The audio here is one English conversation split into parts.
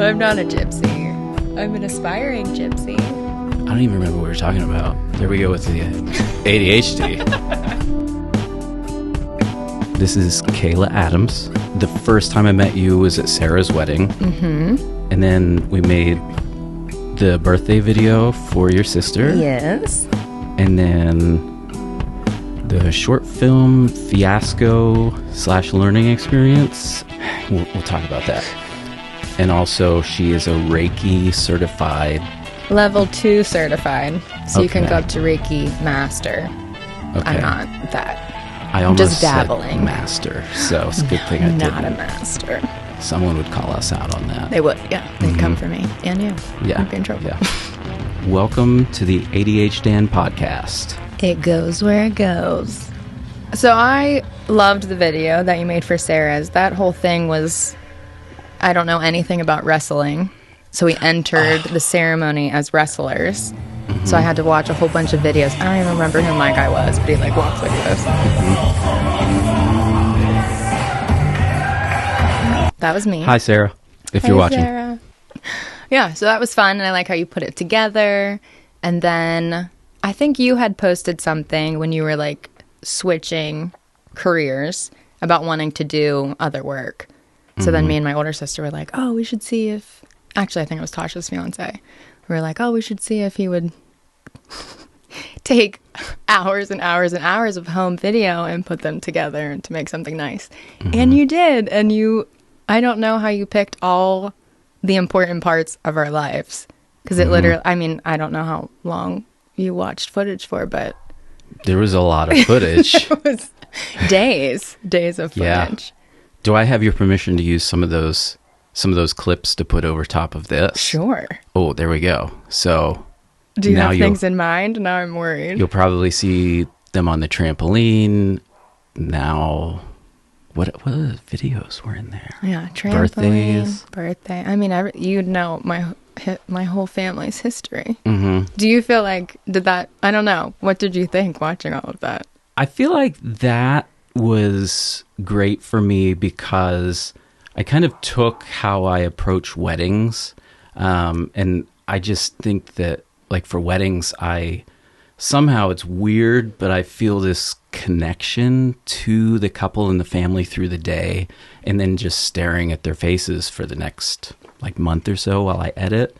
I'm not a gypsy. I'm an aspiring gypsy. I don't even remember what we were talking about. There we go with the ADHD. This is Kayla Adams. The first time I met you was at Sarah's wedding. Mm-hmm. And then we made the birthday video for your sister. Yes. And then the short film fiasco / learning experience. We'll talk about that. And also, she is a Reiki certified. Level 2 certified. So you can Okay. go up to Reiki Master. Okay. I'm not that. I almost just dabbling. said master, so it's a good thing I didn't. Not a master. Someone would call us out on that. They would, yeah. They'd come for me. And you. Yeah. I'd be in trouble. Yeah. Welcome to the ADHDan podcast. It goes where it goes. So I loved the video that you made for Sarah's. That whole thing was, I don't know anything about wrestling. So we entered the ceremony as wrestlers. Mm-hmm. So I had to watch a whole bunch of videos. I don't even remember who my guy was, but he like walks like this. That was me. Hi, Sarah, if you're watching. Sarah. Yeah, so that was fun, and I like how you put it together. And then I think you had posted something when you were like switching careers about wanting to do other work. So then me and my older sister were like, oh, we should see if... Actually, I think it was Tasha's fiance. We were like, oh, we should see if he would take hours and hours and hours of home video and put them together to make something nice. And you did. And I don't know how you picked all the important parts of our lives. Because it literally, I mean, I don't know how long you watched footage for, but... There was a lot of footage. It was days of footage. Yeah. Do I have your permission to use some of those clips to put over top of this? Sure. Oh, there we go. So Do you now have things in mind? Now I'm worried. You'll probably see them on the trampoline. Now, what other videos were in there? Yeah, trampoline, Birthdays. birthday. I mean, you'd know my whole family's history. Mm-hmm. Do you feel like, I don't know. What did you think watching all of that? I feel like that was great for me because I kind of took how I approach weddings. And I just think that, like, for weddings, somehow it's weird, but I feel this connection to the couple and the family through the day, and then just staring at their faces for the next, like, month or so while I edit.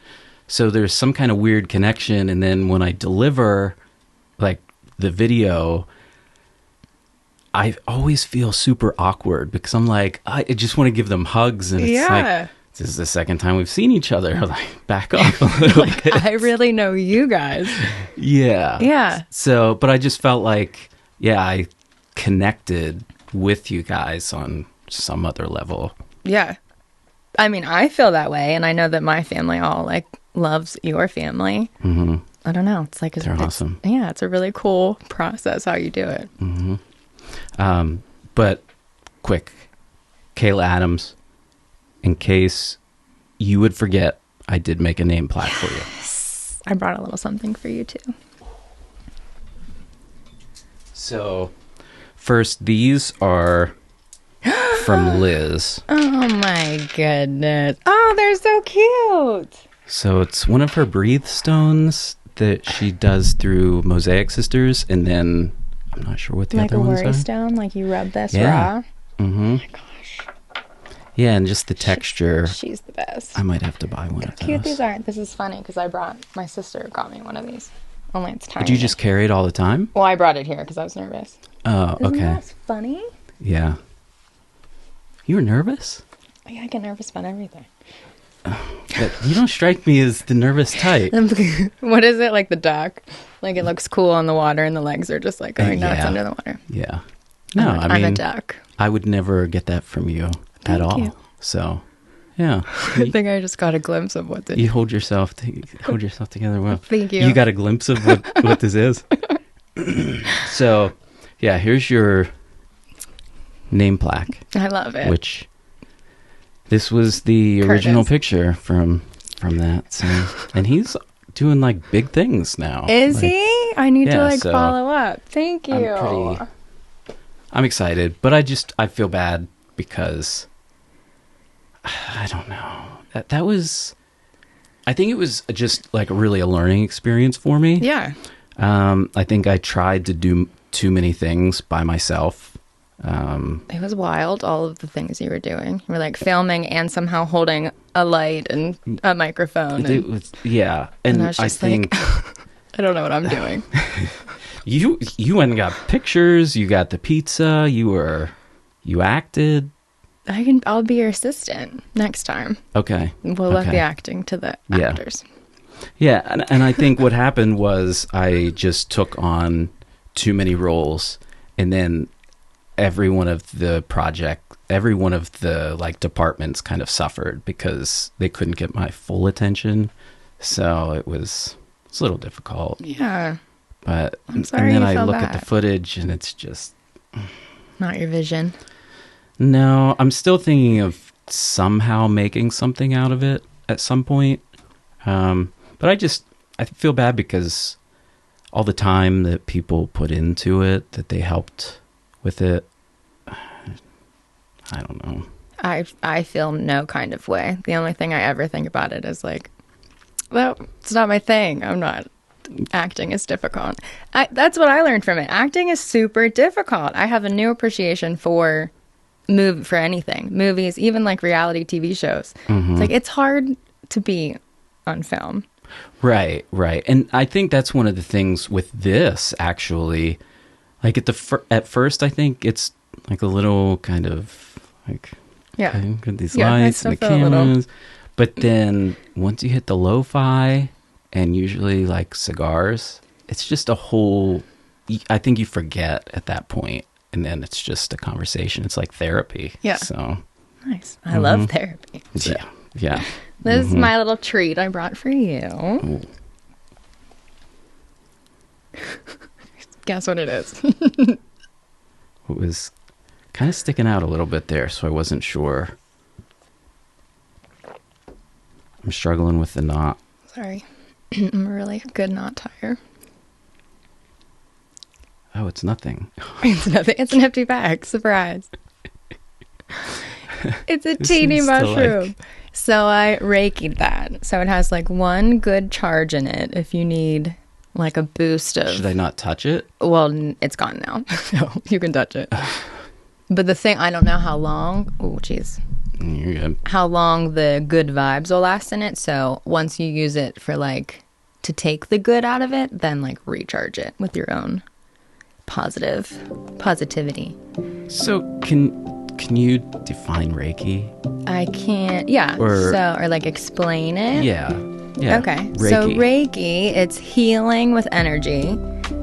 So there's some kind of weird connection. And then when I deliver, like, the video, I always feel super awkward because I'm like, I just want to give them hugs. And it's like, this is the second time we've seen each other. Like, back off a little bit. I really know you guys. Yeah. Yeah. So, but I just felt like, I connected with you guys on some other level. Yeah. I mean, I feel that way. And I know that my family all, like, loves your family. Mm-hmm. I don't know. It's like... They're awesome. Yeah, it's a really cool process how you do it. Mm-hmm. But quick, Kayla Adams, in case you would forget, I did make a name plaque for you. I brought a little something for you too. So, first, these are from Liz. Oh my goodness. Oh, they're so cute. So it's one of her breathe stones that she does through Mosaic Sisters, and then I'm not sure what the like other ones a worry are. stone, like you rub this Yeah. raw. Mm-hmm. Oh my gosh. Yeah, and just the texture. She's the best. I might have to buy one of those. Cute these are. This is funny because my sister got me one of these. Only it's tiny. Did you just carry it all the time? Well, I brought it here because I was nervous. Oh, Isn't okay. that funny? Yeah. You were nervous? Yeah, I get nervous about everything. But you don't strike me as the nervous type. What is it, like the duck? Like it looks cool on the water and the legs are just like going nuts Yeah. under the water. Yeah. No, I'm a duck. I would never get that from you at all. you. So, yeah. I think I just got a glimpse of what You hold yourself together well. Thank you. You got a glimpse of what this is. So, yeah, here's your name plaque. I love it. Which this was the original picture from that. So, and he's doing like big things now. Is like, he? I need to so follow up. Thank you. I'm excited, but I feel bad because I don't know. That was, I think it was just like really a learning experience for me. Yeah. I think I tried to do too many things by myself. It was wild, all of the things you were doing. You were like filming and somehow holding a light and a microphone. It was, yeah. And I was just think I don't know what I'm doing. you went and got pictures, you got the pizza, you acted. I'll be your assistant next time. Okay. We'll let the acting to the actors. Yeah, and I think what happened was I just took on too many roles, and then every one of the like departments kind of suffered because they couldn't get my full attention. So it's a little difficult. Yeah. But I'm sorry. And then I look at the footage and it's just not your vision. No, I'm still thinking of somehow making something out of it at some point. But I feel bad because all the time that people put into it, that they helped with it, I don't know. I feel no kind of way. The only thing I ever think about it is like, well, it's not my thing. Acting is difficult. That's what I learned from it. Acting is super difficult. I have a new appreciation for anything. Movies, even like reality TV shows. Mm-hmm. It's like, it's hard to be on film. Right. And I think that's one of the things with this, actually. Like at first, I think it's like a little kind of like, okay, got these lights and the cameras. But then once you hit the lo-fi and usually like cigars, it's just I think you forget at that point. And then it's just a conversation. It's like therapy. Yeah. So nice. I love therapy. So. Yeah. This is my little treat I brought for you. Ooh. Guess what it is? It was kind of sticking out a little bit there, so I wasn't sure. I'm struggling with the knot. Sorry. I'm a really good knot tire. Oh, it's nothing. It's nothing. It's an empty bag. Surprise. It's a teeny mushroom. So I Reiki'd that. So it has like one good charge in it if you need like a boost of... Should I not touch it? Well, it's gone now. So you can touch it. But the thing, I don't know how long... Oh, jeez. You're good. How long the good vibes will last in it. So once you use it for like to take the good out of it, then like recharge it with your own positivity. So can you define Reiki? I can't. Yeah. Or like explain it. Yeah. Okay. Reiki. So Reiki, it's healing with energy.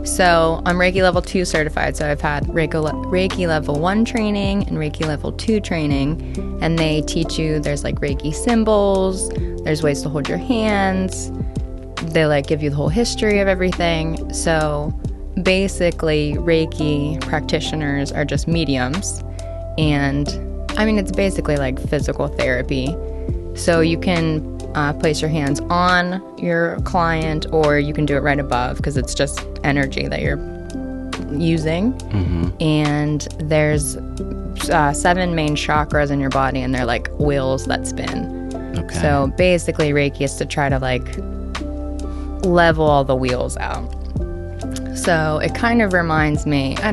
So I'm Reiki level 2 certified. So I've had Reiki level 1 training and Reiki level 2 training. And they teach you, there's like Reiki symbols. There's ways to hold your hands. They like give you the whole history of everything. So basically Reiki practitioners are just mediums. And I mean, it's basically like physical therapy. So you can place your hands on your client or you can do it right above because it's just energy that you're using. Mm-hmm. And there's 7 main chakras in your body and they're like wheels that spin. Okay. So basically Reiki is to try to like level all the wheels out. So it kind of reminds me, I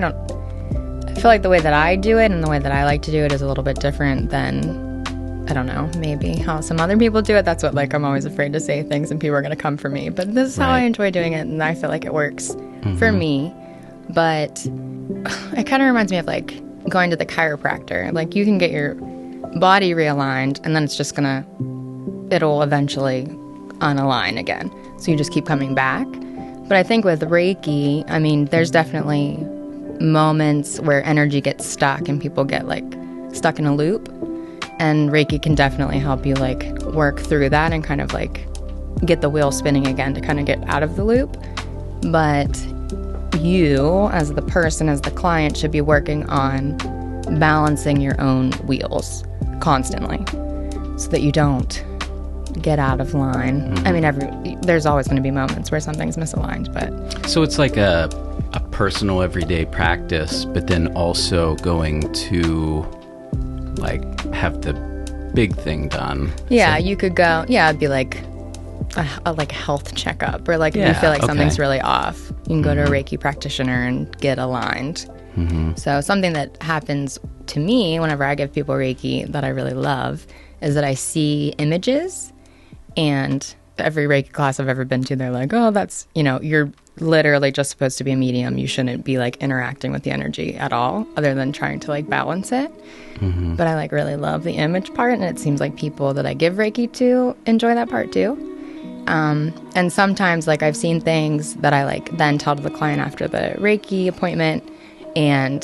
feel like the way that I do it and the way that I like to do it is a little bit different than, I don't know, maybe how some other people do it. That's what, like, I'm always afraid to say things and people are going to come for me. But this is how I enjoy doing it, and I feel like it works for me. But it kind of reminds me of, like, going to the chiropractor. Like, you can get your body realigned, and then it's just it'll eventually unalign again. So you just keep coming back. But I think with Reiki, I mean, there's definitely moments where energy gets stuck and people get, like, stuck in a loop. And Reiki can definitely help you like work through that and kind of like get the wheel spinning again to kind of get out of the loop. But you, as the person, as the client, should be working on balancing your own wheels constantly so that you don't get out of line. Mm-hmm. I mean, there's always going to be moments where something's misaligned, but... So it's like a personal everyday practice, but then also going to... like have the big thing done. Yeah, So- you could go. Yeah, it'd be like a health checkup, or like if you feel like something's really off, you can go to a Reiki practitioner and get aligned. So something that happens to me whenever I give people Reiki that I really love is that I see images, and every Reiki class I've ever been to, they're like, oh, that's, you're literally just supposed to be a medium. You shouldn't be like interacting with the energy at all, other than trying to like balance it. But I like really love the image part, and it seems like people that I give Reiki to enjoy that part too. And sometimes like I've seen things that I like then tell to the client after the Reiki appointment, and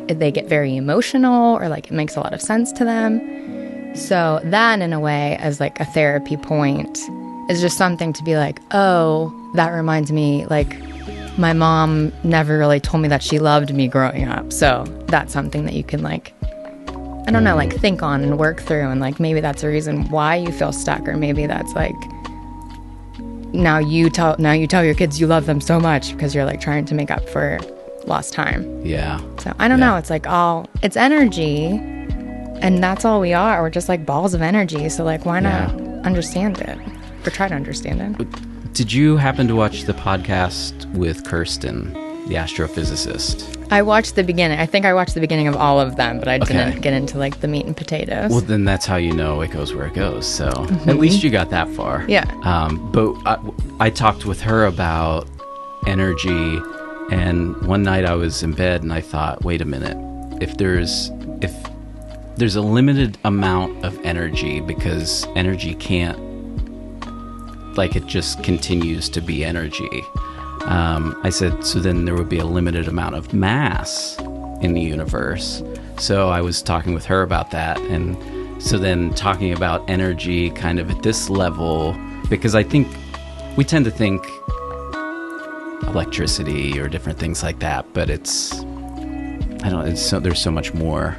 they get very emotional, or like it makes a lot of sense to them. So that in a way as like a therapy point is just something to be like, oh, that reminds me, like my mom never really told me that she loved me growing up. So that's something that you can like, I don't know, like think on and work through, and like maybe that's a reason why you feel stuck, or maybe that's like now you tell your kids you love them so much because you're like trying to make up for lost time. Yeah. So I don't know, it's like it's energy, and that's all we are. We're just like balls of energy. So like why not understand it, or try to understand it? Did you happen to watch the podcast with Kirsten, the astrophysicist? I watched the beginning. I think I watched the beginning of all of them, but I didn't get into like the meat and potatoes. Well, then that's how you know it goes where it goes. So at least you got that far. Yeah. But I talked with her about energy, and one night I was in bed and I thought, wait a minute, if there's a limited amount of energy, because energy can't, like, it just continues to be energy. I said, so then there would be a limited amount of mass in the universe. So I was talking with her about that. And so then talking about energy kind of at this level, because I think we tend to think electricity or different things like that, but there's so much more.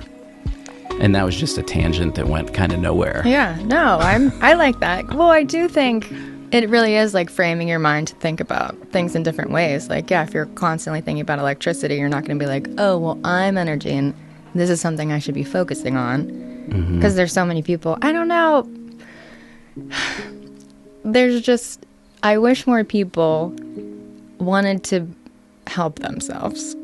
And that was just a tangent that went kind of nowhere. Yeah, no, I like that. Well, I do think it really is like framing your mind to think about things in different ways. Like, yeah, if you're constantly thinking about electricity, you're not going to be like, oh, well, I'm energy and this is something I should be focusing on. Because there's so many people. I don't know. I wish more people wanted to help themselves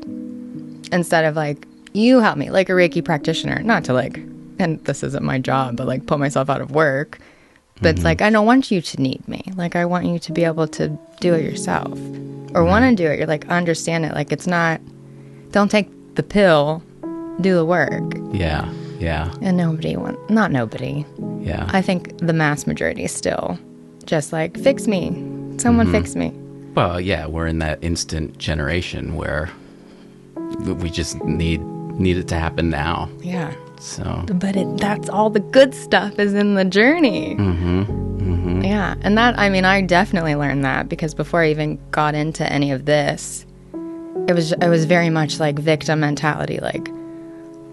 instead of like, you help me, like a Reiki practitioner, not to like, and this isn't my job, but like put myself out of work. But it's like, I don't want you to need me. Like, I want you to be able to do it yourself, or want to do it. You're like, understand it. Like, it's not, don't take the pill, do the work. Yeah. And not nobody. Yeah. I think the mass majority is still just like, fix me. Someone fix me. Well, yeah, we're in that instant generation where we just need it to happen now. Yeah. So. But that's all the good stuff is in the journey. Yeah. And that, I mean, I definitely learned that, because before I even got into any of this, it was very much like victim mentality. Like,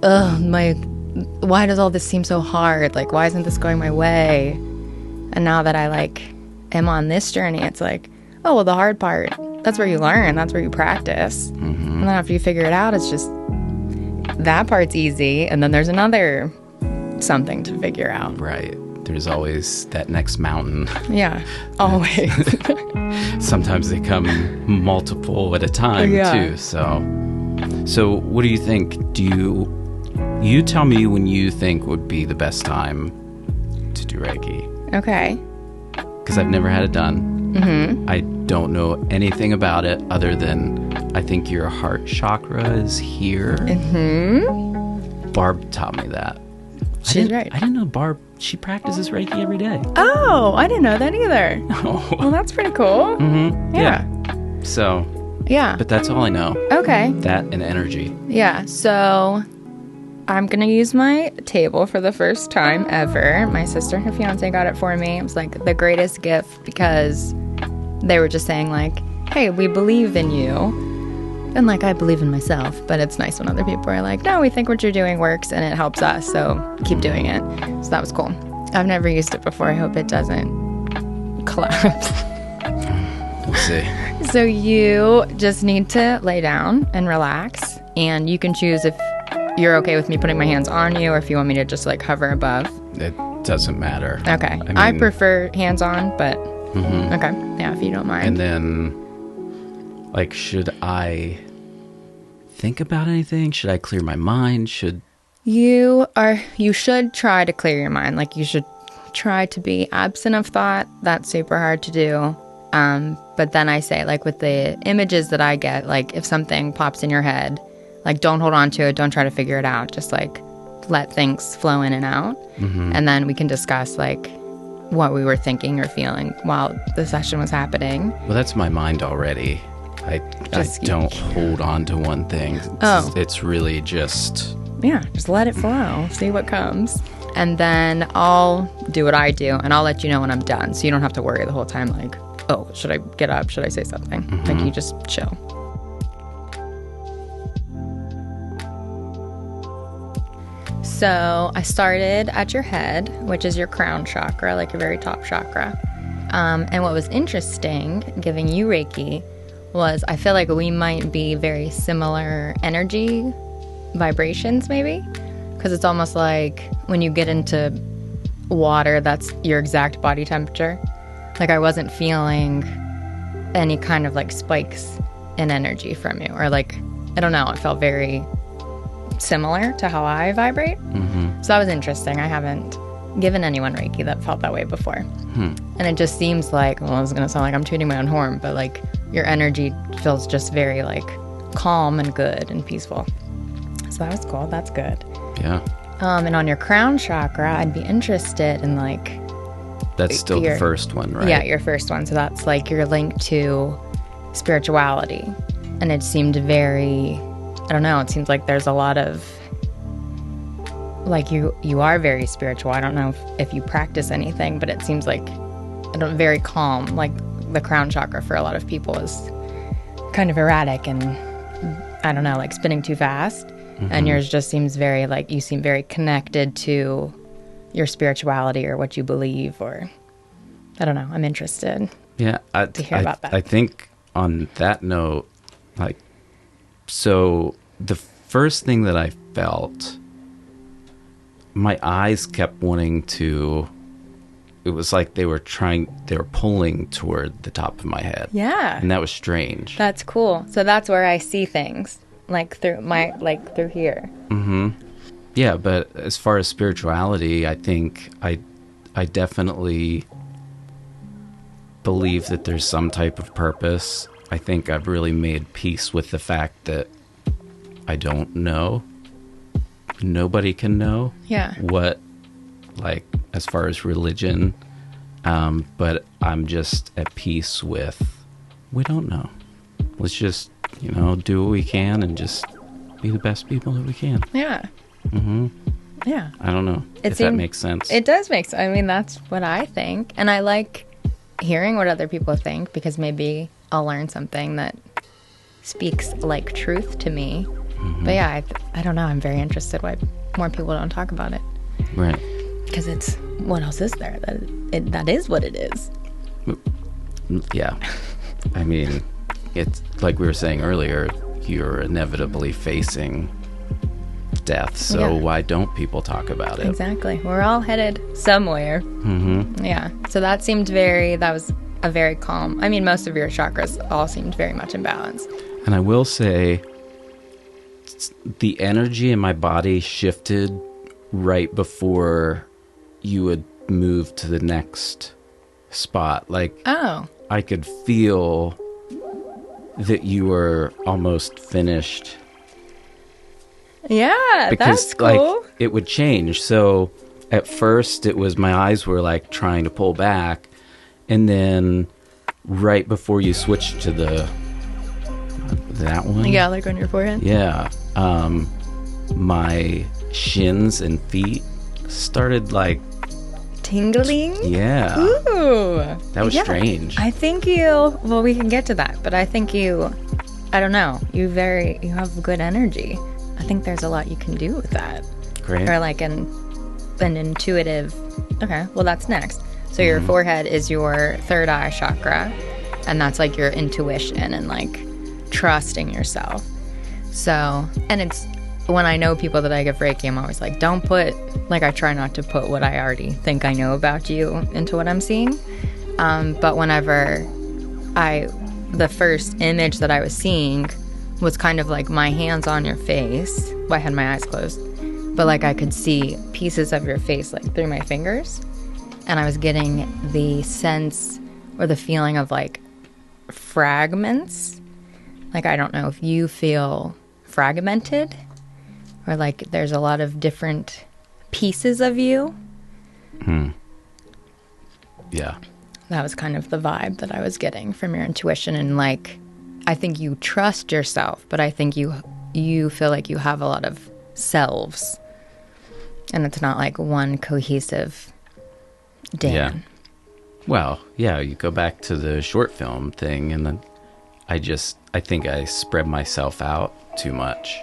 why does all this seem so hard? Like, why isn't this going my way? And now that I like am on this journey, it's like, oh, well, the hard part, that's where you learn. That's where you practice. And then after you figure it out, it's just, that part's easy, and then there's another something to figure out. Right. There's always that next mountain. Yeah, always. Sometimes they come multiple at a time, too. So what do you think? You tell me when you think would be the best time to do Reiki. Okay. Because I've never had it done. I don't know anything about it other than I think your heart chakra is here. Barb taught me that. She's right. I didn't know Barb, she practices Reiki every day. Oh, I didn't know that either. Oh. Well, that's pretty cool. Yeah. So. Yeah. But that's all I know. Okay. That and energy. Yeah. So I'm going to use my table for the first time ever. My sister and her fiance got it for me. It was like the greatest gift, because they were just saying like, hey, we believe in you. And like, I believe in myself, but it's nice when other people are like, no, we think what you're doing works and it helps us, so keep doing it. So that was cool. I've never used it before. I hope it doesn't collapse. We'll see. So you just need to lay down and relax, and you can choose if you're okay with me putting my hands on you, or if you want me to just like hover above. doesn't matter. Okay. I prefer hands-on, but okay. Yeah, if you don't mind. And then, like, should I think about anything? Should I clear my mind? You should try to clear your mind. Like, you should try to be absent of thought. That's super hard to do. But then I say, like, with the images that I get, like, if something pops in your head, like, don't hold on to it. Don't try to figure it out. Just, like, let things flow in and out. And then we can discuss, like, what we were thinking or feeling while the session was happening. Well, that's my mind already. I don't hold on to one thing. It's really just... Yeah, just let it flow. See what comes. And then I'll do what I do, and I'll let you know when I'm done. So you don't have to worry the whole time, like, oh, should I get up? Should I say something? Like, you just chill. So I started at your head, which is your crown chakra, like your very top chakra. And what was interesting, giving you Reiki, was I feel like we might be very similar energy vibrations, maybe. Because it's almost like when you get into water, that's your exact body temperature. Like, I wasn't feeling any kind of, like, spikes in energy from you. Or, like, I don't know, it felt very similar to how I vibrate. So that was interesting. I haven't given anyone Reiki that felt that way before. And it just seems like, well, it's going to sound like I'm tooting my own horn, but, like, your energy feels just very, like, calm and good and peaceful. So that was cool. That's good. Yeah. And on your crown chakra, I'd be interested in, like... That's still the first one, right? Yeah, your first one. So that's, like, your link to spirituality. And it seemed very... I don't know. It seems like there's a lot of... Like, you are very spiritual. I don't know if you practice anything, but it seems like very calm. Like, the crown chakra for a lot of people is kind of erratic and, I don't know, like, spinning too fast. And yours just seems very, like, you seem very connected to your spirituality or what you believe, or I don't know. I'm interested to hear about that. I think on that note, like, so the first thing that I felt, my eyes kept wanting to, it was like they were pulling toward the top of my head. Yeah. And that was strange. That's cool. So that's where I see things. Like through here. Yeah, but as far as spirituality, I think I definitely believe that there's some type of purpose. I think I've really made peace with the fact that I don't know. Nobody can know. Yeah. What, like, as far as religion, but I'm just at peace with, we don't know. Let's just, do what we can and just be the best people that we can. Yeah. Yeah. I don't know if that makes sense. It does make sense. I mean, that's what I think. And I like hearing what other people think, because maybe I'll learn something that speaks like truth to me. But yeah, I don't know. I'm very interested why more people don't talk about it. Right. Because it's, what else is there? That is what it is. Yeah. I mean, it's like we were saying earlier, you're inevitably facing death. So why don't people talk about it? Exactly. We're all headed somewhere. Yeah. So that was a very calm. I mean, most of your chakras all seemed very much in balance. And I will say, the energy in my body shifted right before you would move to the next spot. Like, I could feel that you were almost finished. Yeah, because, that's cool. Like, it would change. So at first it was my eyes were like trying to pull back, and then right before you switched to that one. Yeah, like on your forehead. Yeah. My shins and feet started like tingling. Yeah. Ooh. That was strange. I think well, we can get to that, but I think I don't know, you have good energy. I think there's a lot you can do with that. Great. Or like an intuitive. Okay, well, that's next. So your forehead is your third eye chakra, and that's like your intuition and like trusting yourself. So, and it's when I know people that I give Reiki, I'm always like, don't put, like, I try not to put what I already think I know about you into what I'm seeing. But whenever the first image that I was seeing was kind of like my hands on your face. Well, I had my eyes closed, but like I could see pieces of your face like through my fingers. And I was getting the sense or the feeling of like fragments. Like, I don't know if you feel fragmented or like there's a lot of different pieces of you. Yeah. That was kind of the vibe that I was getting from your intuition. And like, I think you trust yourself, but I think you feel like you have a lot of selves. And it's not like one cohesive Dan. Yeah. Well, yeah, you go back to the short film thing, and then I think I spread myself out too much.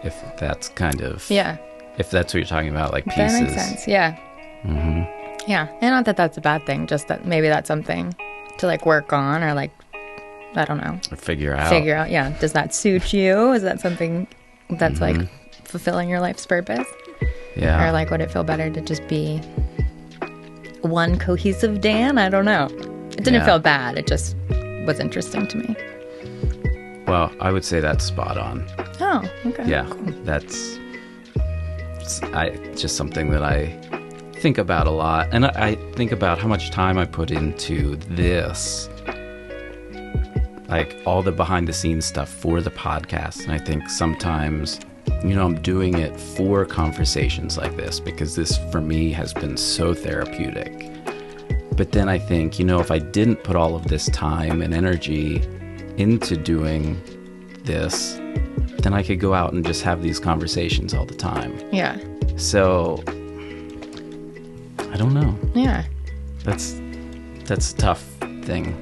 If that's kind of... Yeah. If that's what you're talking about, like pieces. That makes sense, yeah. Mm-hmm. Yeah, and not that that's a bad thing, just that maybe that's something to like work on or like, I don't know. Or figure out, yeah. Does that suit you? Is that something that's like fulfilling your life's purpose? Yeah. Or like, would it feel better to just be one cohesive Dan? I don't know. It didn't feel bad. It just was interesting to me. Well, I would say that's spot on. Oh, okay. Yeah, cool. That's just something that I think about a lot. And I think about how much time I put into this, like all the behind the scenes stuff for the podcast. And I think sometimes, I'm doing it for conversations like this because this for me has been so therapeutic. But then I think, if I didn't put all of this time and energy into doing this, then I could go out and just have these conversations all the time. Yeah. So, I don't know. Yeah. That's a tough thing.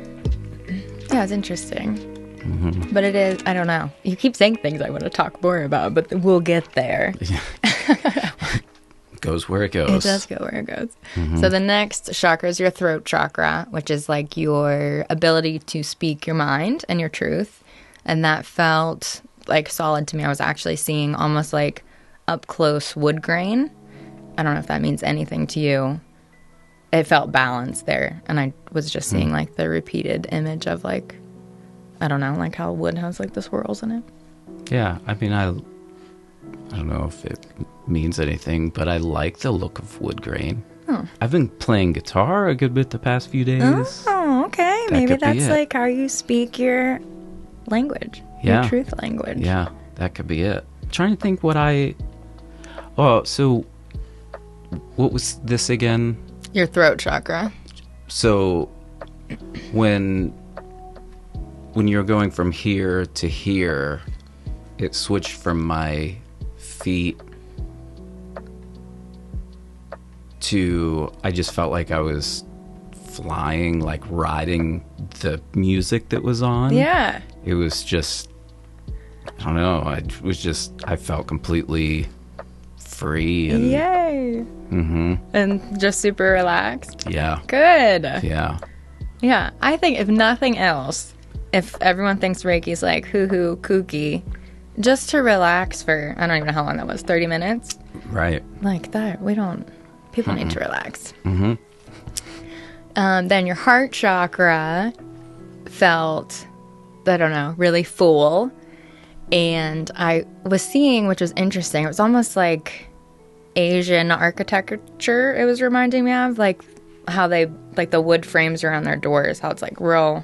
Yeah, it's interesting. Mm-hmm. But it is, I don't know. You keep saying things I want to talk more about, but we'll get there. Yeah. Goes where it goes. It does go where it goes. Mm-hmm. So the next chakra is your throat chakra, which is like your ability to speak your mind and your truth. And that felt like solid to me. I was actually seeing almost like up close wood grain. I don't know if that means anything to you. It felt balanced there. And I was just seeing like the repeated image of like, I don't know, like how wood has like the swirls in it. Yeah. I mean, I don't know if it means anything, but I like the look of wood grain. Oh. I've been playing guitar a good bit the past few days. Oh, okay. Maybe that's like how you speak your language. Yeah. Your truth language. Yeah, that could be it. I'm trying to think so what was this again? Your throat chakra. So when you're going from here to here, it switched from my feet to, I just felt like I was flying, like riding the music that was on. Yeah. It was just, I don't know, I felt completely free. And, yay. Mm-hmm. And just super relaxed. Yeah. Good. Yeah. Yeah. I think if nothing else, if everyone thinks Reiki's like hoo-hoo, kooky, just to relax for, I don't even know how long that was, 30 minutes? Right. Like that, people need to relax. Mm-hmm. Then your heart chakra felt, I don't know, really full. And I was seeing, which was interesting, it was almost like Asian architecture it was reminding me of, like how they, like the wood frames around their doors, how it's like real,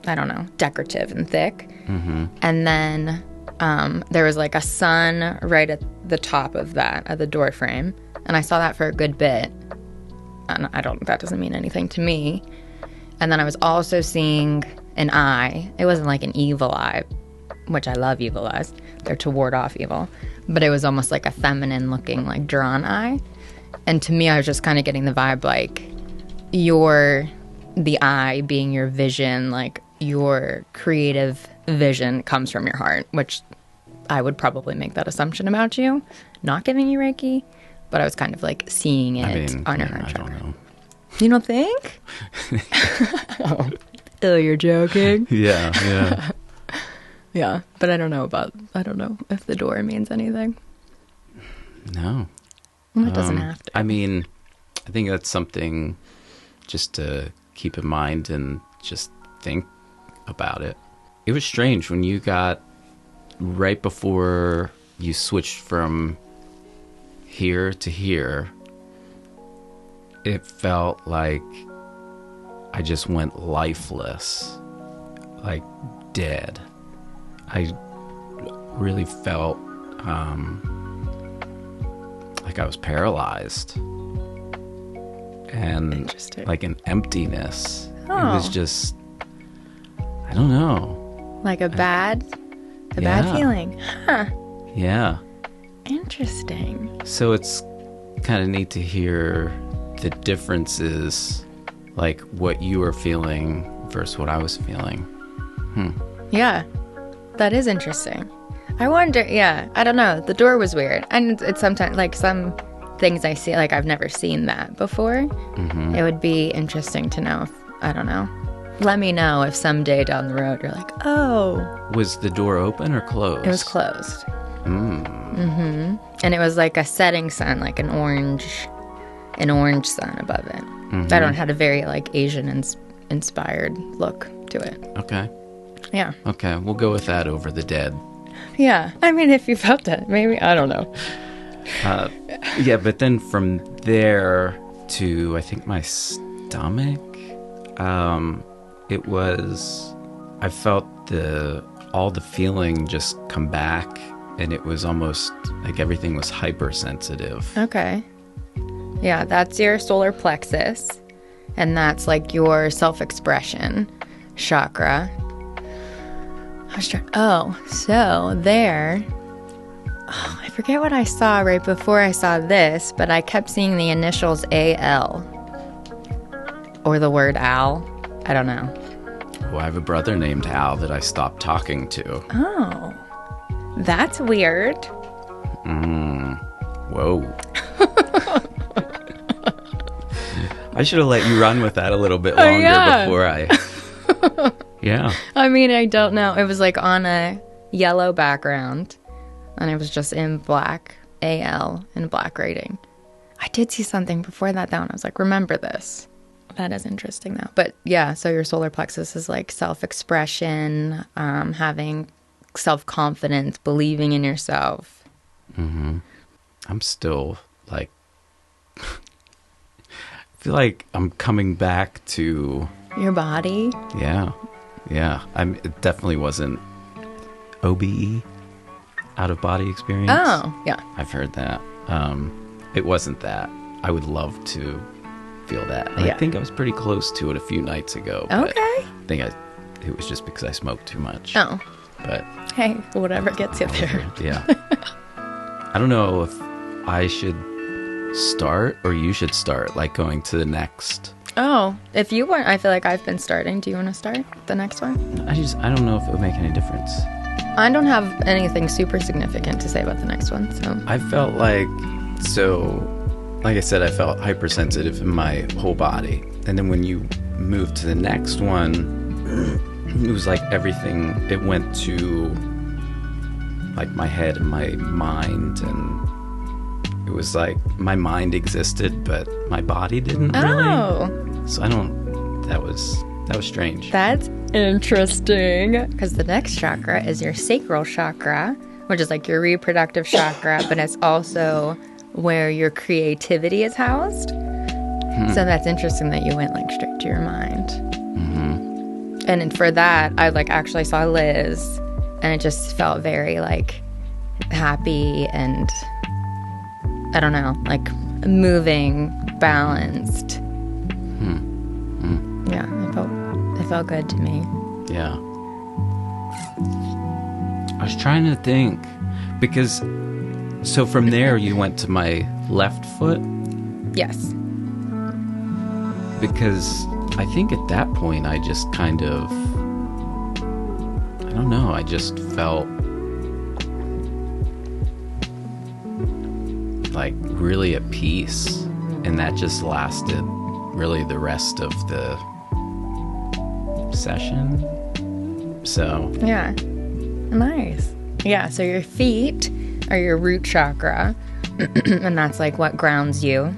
I don't know, decorative and thick. Mm-hmm. And then there was like a sun right at the top of the door frame. And I saw that for a good bit. And that doesn't mean anything to me. And then I was also seeing an eye. It wasn't like an evil eye, which I love evil eyes. They're to ward off evil. But it was almost like a feminine looking, like drawn eye. And to me, I was just kind of getting the vibe like the eye being your vision, like your creative vision comes from your heart, which I would probably make that assumption about you. Not giving you Reiki, but I was kind of like seeing it on your heart chakra. I don't know. You don't think? Oh, you're joking? Yeah. Yeah, but I don't know if the door means anything. No. Well, it doesn't have to. I mean, I think that's something just to keep in mind and just think about it. It was strange when you got right before you switched from here to here. It felt like I just went lifeless, like dead. I really felt like I was paralyzed and like an emptiness. Oh. It was just, I don't know. Like a bad feeling. Huh. Yeah. Interesting. So it's kind of neat to hear the differences, like what you were feeling versus what I was feeling. Yeah, that is interesting. I wonder, I don't know. The door was weird. And it's sometimes, like, some things I see, like, I've never seen that before. Mm-hmm. It would be interesting to know if, I don't know. Let me know if someday down the road you're like, oh. Was the door open or closed? It was closed. Mm-hmm. And it was like a setting sun, like an orange sun above it. Mm-hmm. That one had a very, like, Asian inspired look to it. Okay. Yeah. Okay, we'll go with that over the dead. Yeah. I mean, if you felt it, maybe. I don't know. Yeah, but then from there to, I think, my stomach, it was, I felt all the feeling just come back, and it was almost like everything was hypersensitive. Okay. Yeah, that's your solar plexus, and that's like your self-expression chakra. So there. Oh, I forget what I saw right before I saw this, but I kept seeing the initials AL. Or the word Al. I don't know. Oh, I have a brother named Al that I stopped talking to. Oh. That's weird. Whoa. I should have let you run with that a little bit longer before I... Yeah. I mean, I don't know. It was like on a yellow background, and it was just in black, AL, in black writing. I did see something before that, though, and I was like, remember this. That is interesting, though. But yeah, so your solar plexus is like self-expression, having self-confidence, believing in yourself. Mm-hmm. I'm still like... I feel like I'm coming back to... Your body? Yeah. Yeah. It definitely wasn't OBE, out-of-body experience. Oh, yeah. I've heard that. It wasn't that. I would love to feel that. And I think I was pretty close to it a few nights ago. Okay. I think it was just because I smoked too much. Oh. But hey, whatever gets you there. Yeah. I don't know if I should start or you should start, like going to the next. Oh, if you want, I feel like I've been starting. Do you want to start the next one? I don't know if it would make any difference. I don't have anything super significant to say about the next one, so. I felt like I said, I felt hypersensitive in my whole body. And then when you moved to the next one, it was like everything, it went to like my head and my mind, and it was like my mind existed, but my body didn't really. Oh. So that was strange. That's interesting. Because the next chakra is your sacral chakra, which is like your reproductive chakra, but it's also where your creativity is housed. So that's interesting that you went like straight to your mind. Mm-hmm. And for that, I like actually saw Liz, and it just felt very like happy and I don't know, like moving, balanced. Yeah, it felt good to me. Yeah. I was trying to think, because so from there you went to my left foot? Yes. Because I think at that point I just kind of, I don't know, I just felt like really at peace, and that just lasted really the rest of the session. So yeah, Nice. Yeah, so your feet are your root chakra, and that's like what grounds you.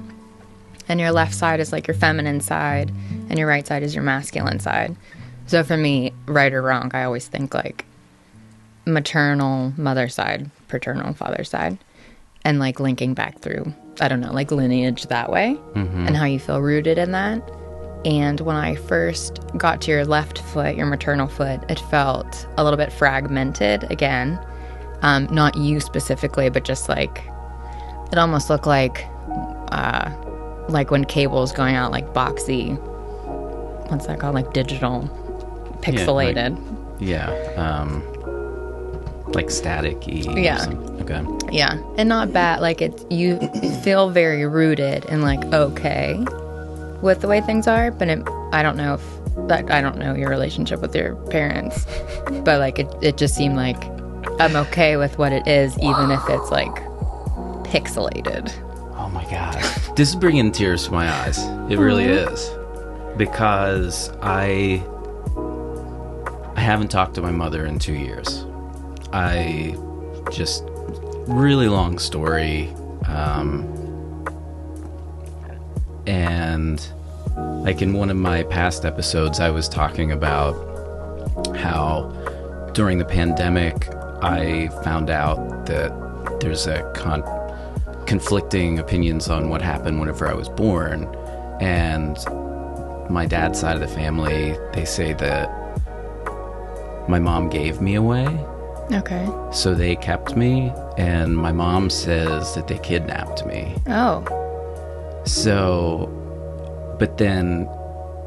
And your left side is like your feminine side, and your right side is your masculine side. So for me, right or wrong, I always think like maternal mother side, paternal father side, and like linking back through, I don't know, like lineage that way, and how you feel rooted in that. And when I first got to your left foot, your maternal foot, it felt a little bit fragmented again. Not you specifically, but just like, it almost looked like when cable's going out, like boxy, what's that called? Like digital, pixelated. Like static-y. Yeah. Okay. Yeah. And not bad. Like you feel very rooted and like okay with the way things are, but I don't know your relationship with your parents, but like it just seemed like I'm okay with what it is, even if it's like pixelated. Oh my God. This is bringing tears to my eyes. It really is. Because I haven't talked to my mother in 2 years. I just, really long story. And like in one of my past episodes, I was talking about how during the pandemic, I found out that there's a conflicting opinions on what happened whenever I was born. And my dad's side of the family, they say that my mom gave me away. Okay. So they kept me, and my mom says that they kidnapped me. Oh. So, but then,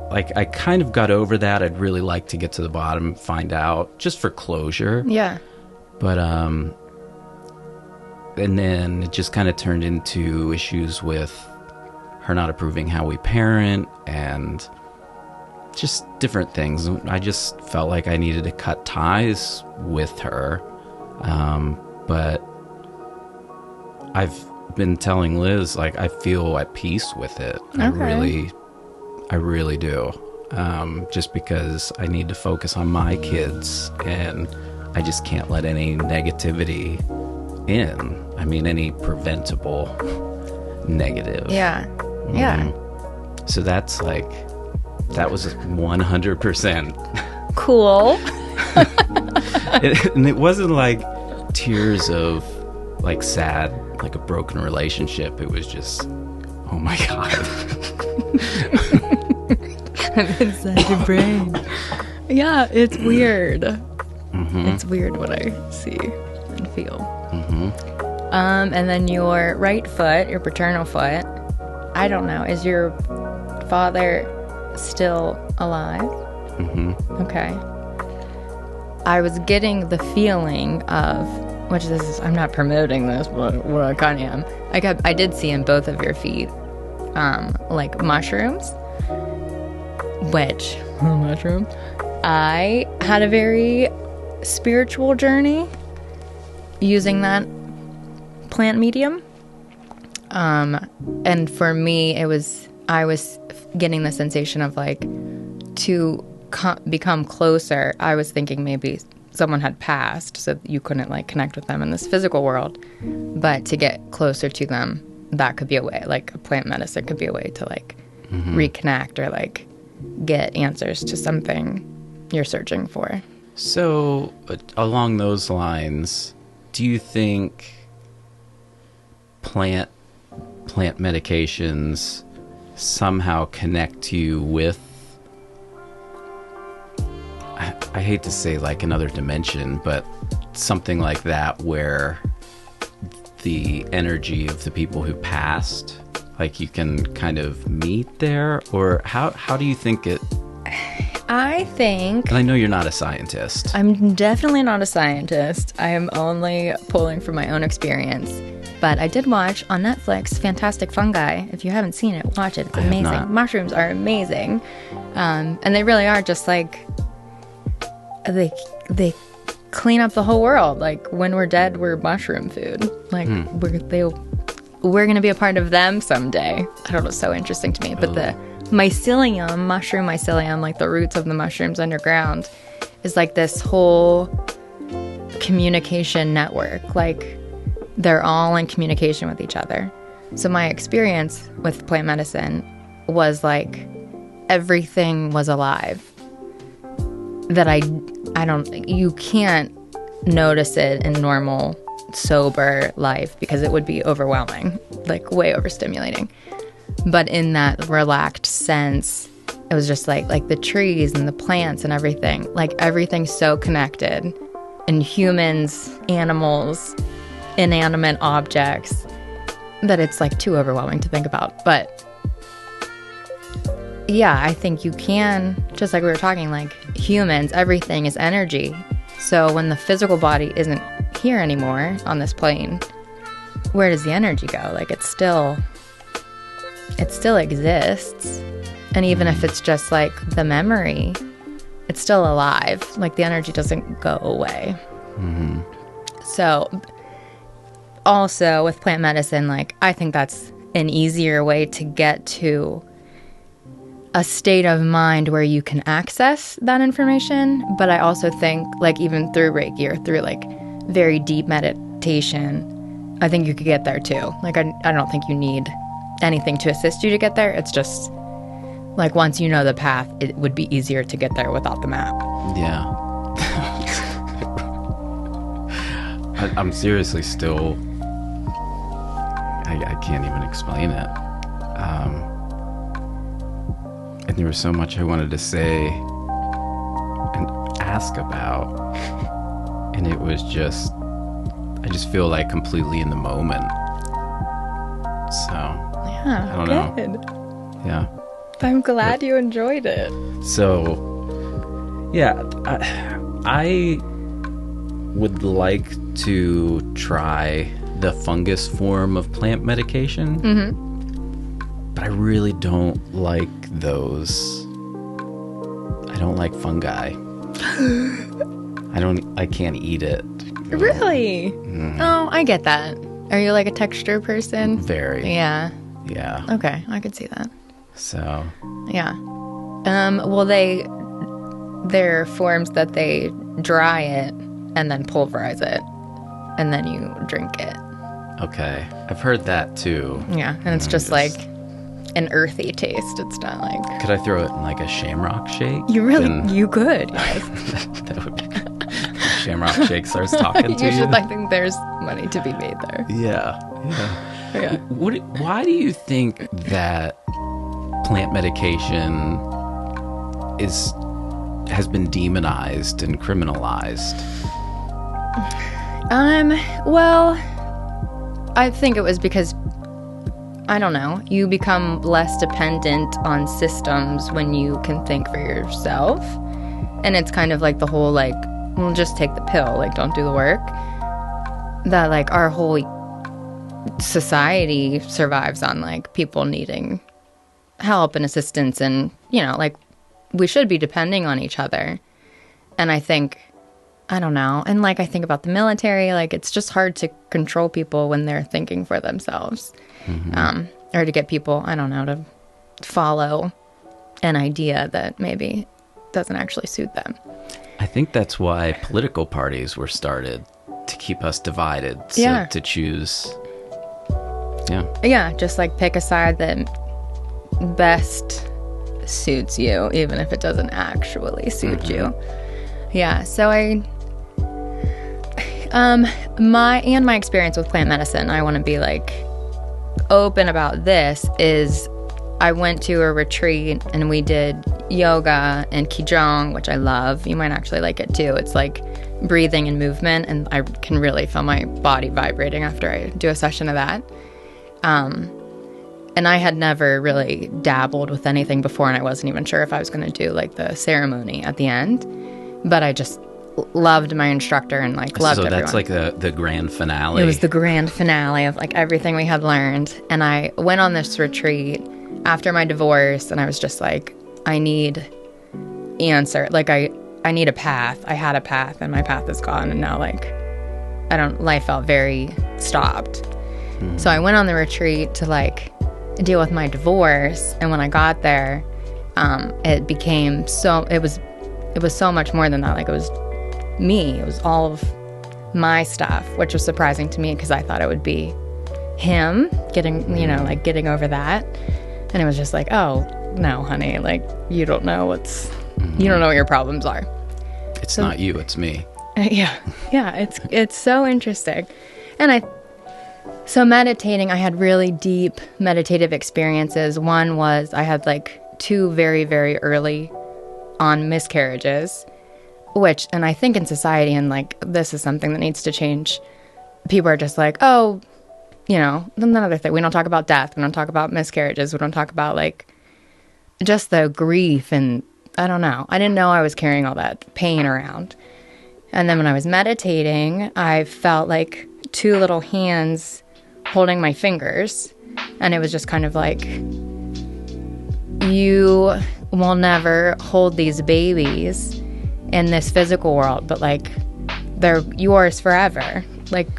like, I kind of got over that. I'd really like to get to the bottom, find out, just for closure. Yeah. But, and then it just kind of turned into issues with her not approving how we parent and just different things. I just felt like I needed to cut ties with her. But I've been telling Liz, like, I feel at peace with it. Okay. I really do. Just because I need to focus on my kids, and I just can't let any negativity in. I mean, any preventable negative. Yeah. Yeah. So that's like, that was 100%. Cool. And it wasn't like tears of like sad, like a broken relationship. It was just, oh my God. I'm inside your brain. Yeah, it's weird. It's weird what I see and feel. And then your right foot, your paternal foot, I don't know, is your father still alive? Okay. I was getting the feeling of, which this is, I'm not promoting this, but what I kind of am. I did see in both of your feet, like mushrooms, which, mushroom, I had a very spiritual journey using that plant medium. And for me, I was getting the sensation of like, to become closer, I was thinking maybe someone had passed, so you couldn't like connect with them in this physical world, but to get closer to them, that could be a way, like a plant medicine could be a way to like reconnect or like get answers to something you're searching for. So along those lines, do you think plant medications somehow connect you with, I hate to say like another dimension, but something like that, where the energy of the people who passed, like you can kind of meet there? Or how do you think it? I think, and I know you're not a scientist. I'm definitely not a scientist. I am only pulling from my own experience. But I did watch on Netflix Fantastic Fungi. If you haven't seen it, watch it. It's amazing. Mushrooms are amazing. And they really are just like, they clean up the whole world. Like when we're dead, we're mushroom food. Like we're going to be a part of them someday. I don't know, it's so interesting to me. But the mycelium, mushroom mycelium, like the roots of the mushrooms underground, is like this whole communication network. Like, they're all in communication with each other. So my experience with plant medicine was like everything was alive. That you can't notice it in normal, sober life because it would be overwhelming, like way overstimulating. But in that relaxed sense, it was just like the trees and the plants and everything, like everything's so connected. And humans, animals, inanimate objects, that it's like too overwhelming to think about. But yeah, I think you can, just like we were talking, like humans, everything is energy. So when the physical body isn't here anymore on this plane, where does the energy go? Like it still exists. And even if it's just like the memory, it's still alive. Like the energy doesn't go away. Mm-hmm. So also with plant medicine, like I think that's an easier way to get to a state of mind where you can access that information. But I also think like even through Reiki or through like very deep meditation, I think you could get there too. Like I don't think you need anything to assist you to get there. It's just like once you know the path, it would be easier to get there without the map. Yeah. I'm seriously still, I can't even explain it. And there was so much I wanted to say and ask about. And it was just, I just feel like completely in the moment. So, yeah, I don't know. Yeah. I'm glad you enjoyed it. So, yeah, I would like to try the fungus form of plant medication. Mm-hmm. But I really don't like those. I don't like fungi. I can't eat it. Really? Mm. Oh, I get that. Are you like a texture person? Very. Yeah. Yeah. Okay, I could see that. So. Yeah. Well, they're forms that they dry it and then pulverize it, and then you drink it. Okay, I've heard that too. Yeah, and it's just like an earthy taste. It's not like. Could I throw it in like a shamrock shake? You could. Yes. That would be. Shamrock shake starts talking to you. I think there's money to be made there. Yeah. Yeah. Why do you think that plant medication has been demonized and criminalized? Well, I think it was because, I don't know, you become less dependent on systems when you can think for yourself. And it's kind of like the whole, like, well, just take the pill, like, don't do the work. That, like, our whole society survives on, like, people needing help and assistance. And, you know, like, we should be depending on each other. And I think, I don't know. And, like, I think about the military, like, it's just hard to control people when they're thinking for themselves. Mm-hmm. Or to get people, I don't know, to follow an idea that maybe doesn't actually suit them. I think that's why political parties were started, to keep us divided, to choose. Yeah, just like pick a side that best suits you, even if it doesn't actually suit you. Yeah, so my experience with plant medicine, I want to be like open about this, is I went to a retreat and we did yoga and qigong, which I love. You might actually like it too. It's like breathing and movement, and I can really feel my body vibrating after I do a session of that. And I had never really dabbled with anything before, and I wasn't even sure if I was going to do like the ceremony at the end. But I just loved my instructor and like loved everyone. So that's like the grand finale. It was the grand finale of like everything we had learned. And I went on this retreat after my divorce, and I was just like, I need answer. Like I need a path. I had a path, and my path is gone, and now like life felt very stopped. Mm-hmm. So I went on the retreat to like deal with my divorce, and when I got there, it became so, it was so much more than that. Like it was me. It was all of my stuff, which was surprising to me because I thought it would be him getting, you know, like getting over that. And it was just like, oh, no, honey, like, you don't know you don't know what your problems are. It's not you, it's me. Yeah. It's so interesting. And so meditating, I had really deep meditative experiences. One was I had like 2 very, very early on miscarriages, and I think in society, and like, this is something that needs to change. People are just like, oh, you know, another thing. We don't talk about death. We don't talk about miscarriages. We don't talk about like just the grief. And I don't know. I didn't know I was carrying all that pain around. And then when I was meditating, I felt like 2 little hands holding my fingers. And it was just kind of like, you will never hold these babies in this physical world, but like, they're yours forever. Like,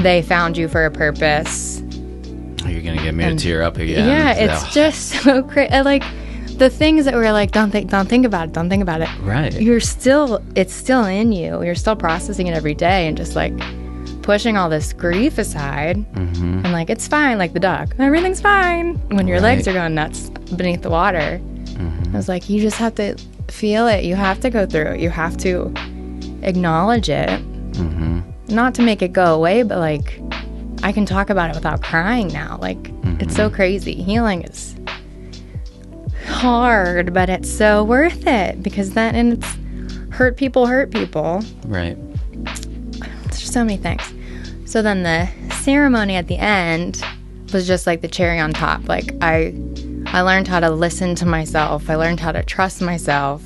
they found you for a purpose. You're going to get me to tear up again. Yeah, it's just so crazy. Like, the things that were like, don't think about it. Right. It's still in you. You're still processing it every day and just like pushing all this grief aside. Mm-hmm. And like, it's fine, like the duck. Everything's fine when your legs are going nuts beneath the water. Mm-hmm. I was like, you just have to feel it. You have to go through it. You have to acknowledge it. Mm-hmm. Not to make it go away, but like, I can talk about it without crying now. Like, it's so crazy. Healing is hard, but it's so worth it, because and it's hurt people. Right. There's just so many things. So then the ceremony at the end was just like the cherry on top. Like, I learned how to listen to myself. I learned how to trust myself.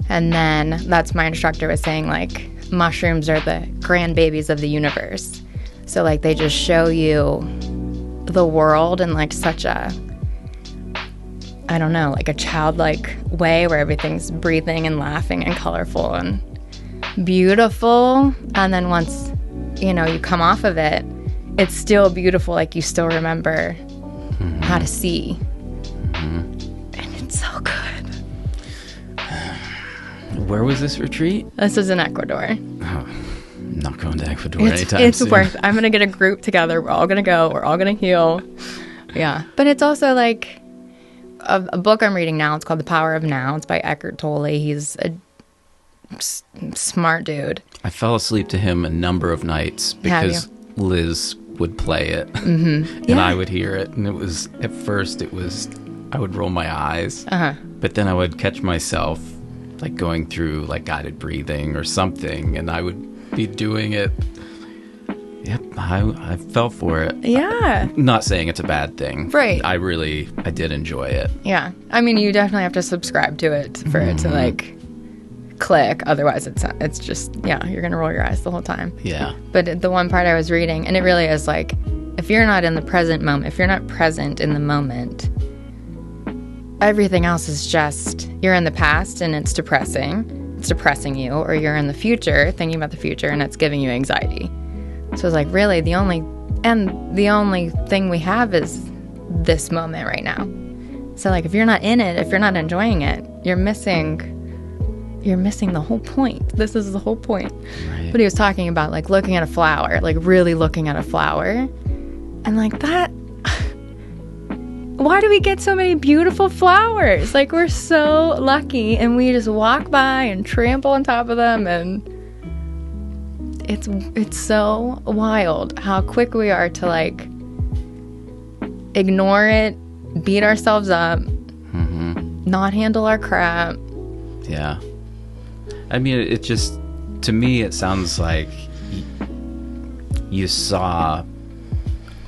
And then that's my instructor was saying, like, mushrooms are the grandbabies of the universe. So like, they just show you the world in like such a, I don't know, like a childlike way where everything's breathing and laughing and colorful and beautiful. And then once, you know, you come off of it, it's still beautiful. Like, you still remember how to see. And it's so good. Where was this retreat? This is in Ecuador. Oh, I'm not going to Ecuador anytime it's soon. worth. I'm gonna get a group together. We're all gonna go. We're all gonna heal. Yeah, but it's also like a book I'm reading now. It's called The Power of Now. It's by Eckhart Tolle. He's a smart dude. I fell asleep to him a number of nights because Liz would play it, and I would hear it. And it was, at first, I would roll my eyes, but then I would catch myself like going through like guided breathing or something, and I would be doing it. Yep, I fell for it. Yeah. Not saying it's a bad thing. Right. I did enjoy it. Yeah. I mean, you definitely have to subscribe to it for it to like click. Otherwise, it's just, yeah, you're going to roll your eyes the whole time. Yeah. But the one part I was reading, and it really is like, if you're not in the present moment, if you're not present in the moment, everything else is just, you're in the past and it's depressing you, or you're in the future thinking about the future and it's giving you anxiety. So it's like, really, the only thing we have is this moment right now. So like, if you're not in it, if you're not enjoying it, you're missing the whole point. This is the whole point. Right. But he was talking about like looking at a flower, like really looking at a flower, and like that. Why do we get so many beautiful flowers? Like, we're so lucky, and we just walk by and trample on top of them, and it's so wild how quick we are to like ignore it, beat ourselves up, not handle our crap. Yeah. I mean, it just, to me, it sounds like you saw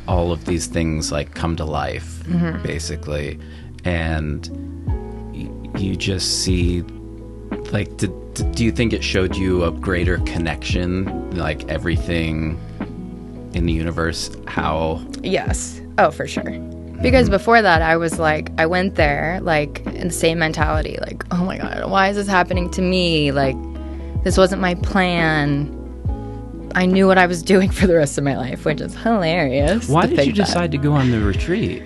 all of these things like come to life, basically, and you just see, like, do you think it showed you a greater connection, like everything in the universe? How? Yes. Oh, for sure. Because before that, I was like, I went there like in the same mentality, like, oh my God, why is this happening to me? Like, this wasn't my plan. I knew what I was doing for the rest of my life, which is hilarious. Why did you decide to go on the retreat?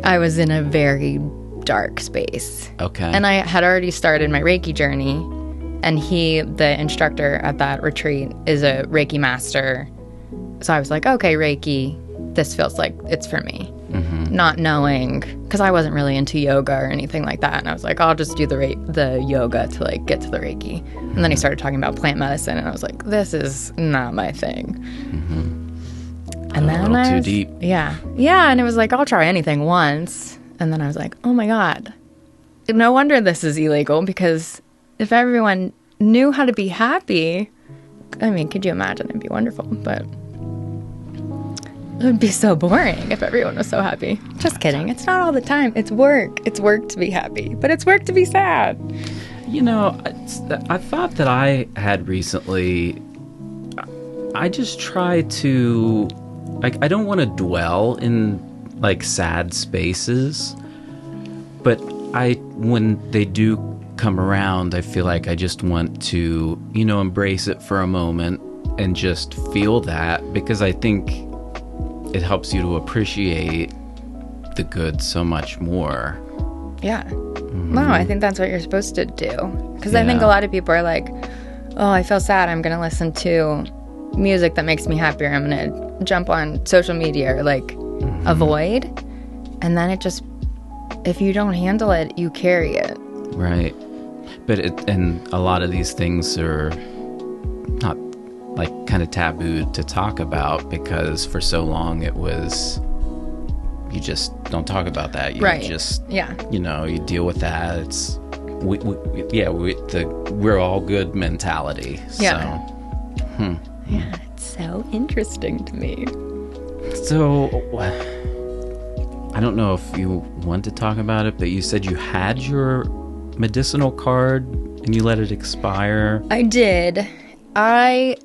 I was in a very dark space. Okay. And I had already started my Reiki journey. And the instructor at that retreat, is a Reiki master. So I was like, okay, Reiki, this feels like it's for me. Not knowing, because I wasn't really into yoga or anything like that. And I was like, I'll just do the yoga to like get to the Reiki. And then he started talking about plant medicine, and I was like, this is not my thing. And then a little too deep. Yeah. And it was like, I'll try anything once. And then I was like, oh my God, no wonder this is illegal, because if everyone knew how to be happy, I mean, could you imagine? It'd be wonderful, but it would be so boring if everyone was so happy. Just kidding. It's not all the time. It's work. It's work to be happy, but it's work to be sad. You know, I thought that I had recently, I just try to, like, I don't want to dwell in, like, sad spaces, but when they do come around, I feel like I just want to, you know, embrace it for a moment and just feel that, because I think it helps you to appreciate the good so much more. Yeah. No, I think that's what you're supposed to do. Because I think a lot of people are like, oh, I feel sad, I'm going to listen to music that makes me happier. I'm going to jump on social media or like avoid. And then it just, if you don't handle it, you carry it. Right. But and a lot of these things are not, like, kind of taboo to talk about, because for so long it was, you just don't talk about that. You just, you know, you deal with that. It's, we're all good mentality. Yeah. So, yeah, it's so interesting to me. So, I don't know if you want to talk about it, but you said you had your medicinal card and you let it expire. I did. I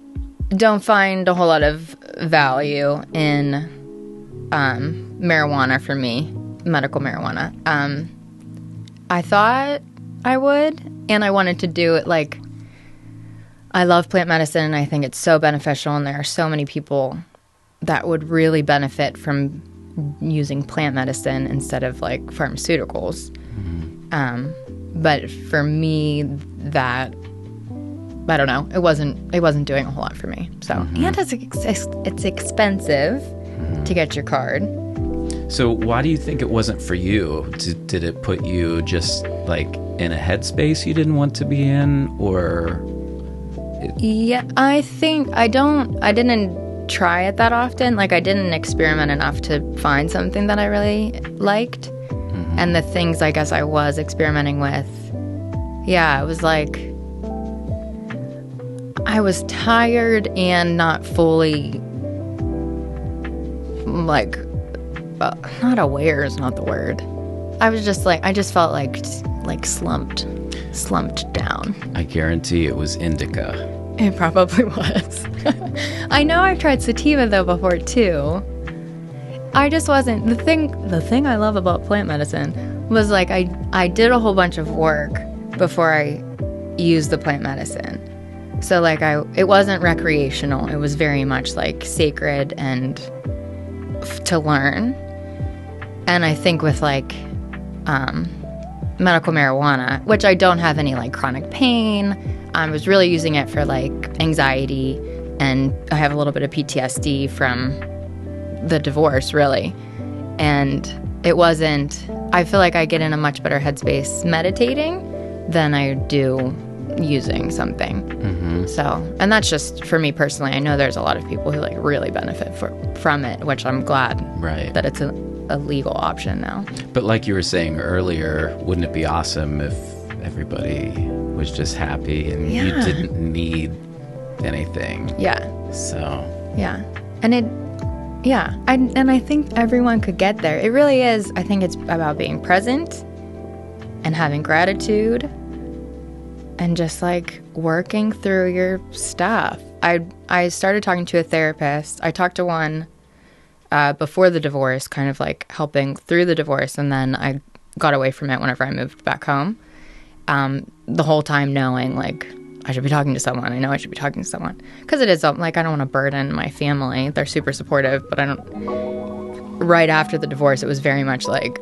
don't find a whole lot of value in marijuana for me, medical marijuana. I thought I would, and I wanted to do it. Like, I love plant medicine, and I think it's so beneficial, and there are so many people that would really benefit from using plant medicine instead of like pharmaceuticals. But for me, that, I don't know, it wasn't doing a whole lot for me. So, and it's expensive to get your card. So why do you think it wasn't for you? Did it put you just like in a headspace you didn't want to be in, or? Yeah, I think I didn't try it that often. Like, I didn't experiment enough to find something that I really liked. And the things I guess I was experimenting with, it was like, I was tired and not fully, like, not aware is not the word. I was just like, I just felt like slumped down. I guarantee it was indica. It probably was. I know I've tried sativa though before too. I just wasn't, the thing I love about plant medicine was like, I did a whole bunch of work before I used the plant medicine. So like it wasn't recreational. It was very much like sacred and to learn. And I think with like medical marijuana, which I don't have any like chronic pain, I was really using it for like anxiety, and I have a little bit of PTSD from the divorce, really. And it wasn't, I feel like I get in a much better headspace meditating than I do using something. So, and that's just for me personally. I know there's a lot of people who like really benefit from it, which I'm glad that it's a legal option now. But like you were saying earlier, wouldn't it be awesome if everybody was just happy and you didn't need anything? So and I think everyone could get there. It really is. I think it's about being present and having gratitude and just like working through your stuff. I started talking to a therapist. I talked to one before the divorce, kind of like helping through the divorce, and then I got away from it whenever I moved back home. The whole time knowing like I should be talking to someone. I know I should be talking to someone, because it is like, I don't want to burden my family. They're super supportive, but I don't. Right after the divorce, it was very much like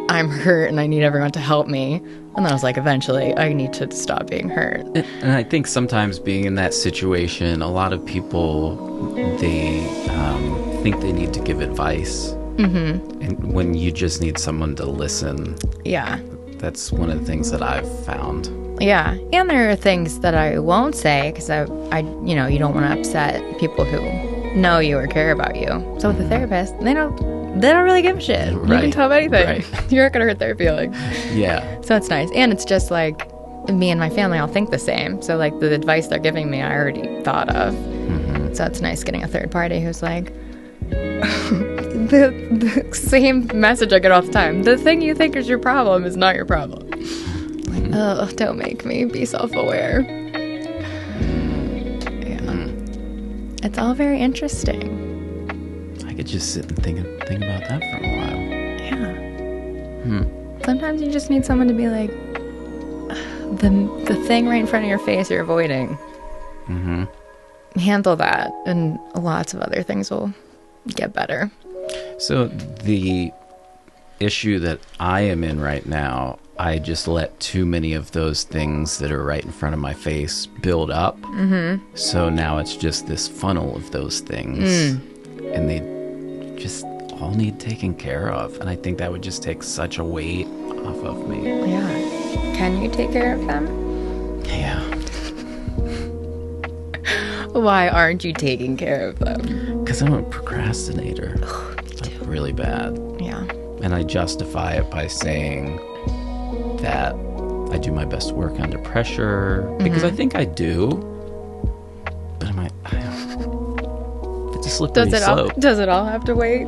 I'm hurt and I need everyone to help me. And then I was like, eventually, I need to stop being hurt. And I think sometimes being in that situation, a lot of people, they think they need to give advice. Mm-hmm. And when you just need someone to listen. Yeah. That's one of the things that I've found. Yeah. And there are things that I won't say because I you know, you don't want to upset people who know you or care about you. So with a therapist, they don't really give a shit. Right. You can tell them anything. Right. You're not going to hurt their feelings. Yeah. So it's nice. And it's just like me and my family all think the same. So like the advice they're giving me, I already thought of. Mm-hmm. So it's nice getting a third party who's like, the same message I get all the time. The thing you think is your problem is not your problem. Like, oh, don't make me be self-aware. Yeah. It's all very interesting. I could just sit and think about that for a while. Yeah. Sometimes you just need someone to be like, the thing right in front of your face you're avoiding. Mm-hmm. Handle that, and lots of other things will get better. So the issue that I am in right now, I just let too many of those things that are right in front of my face build up. Mm-hmm. So now it's just this funnel of those things. And they just all need taken care of. And I think that would just take such a weight off of me. Yeah. Can you take care of them? Yeah. Why aren't you taking care of them? Because I'm a procrastinator. Like really bad. Yeah. And I justify it by saying that I do my best work under pressure. Because I think I do. But it's a slippery slope. Does it all have to wait?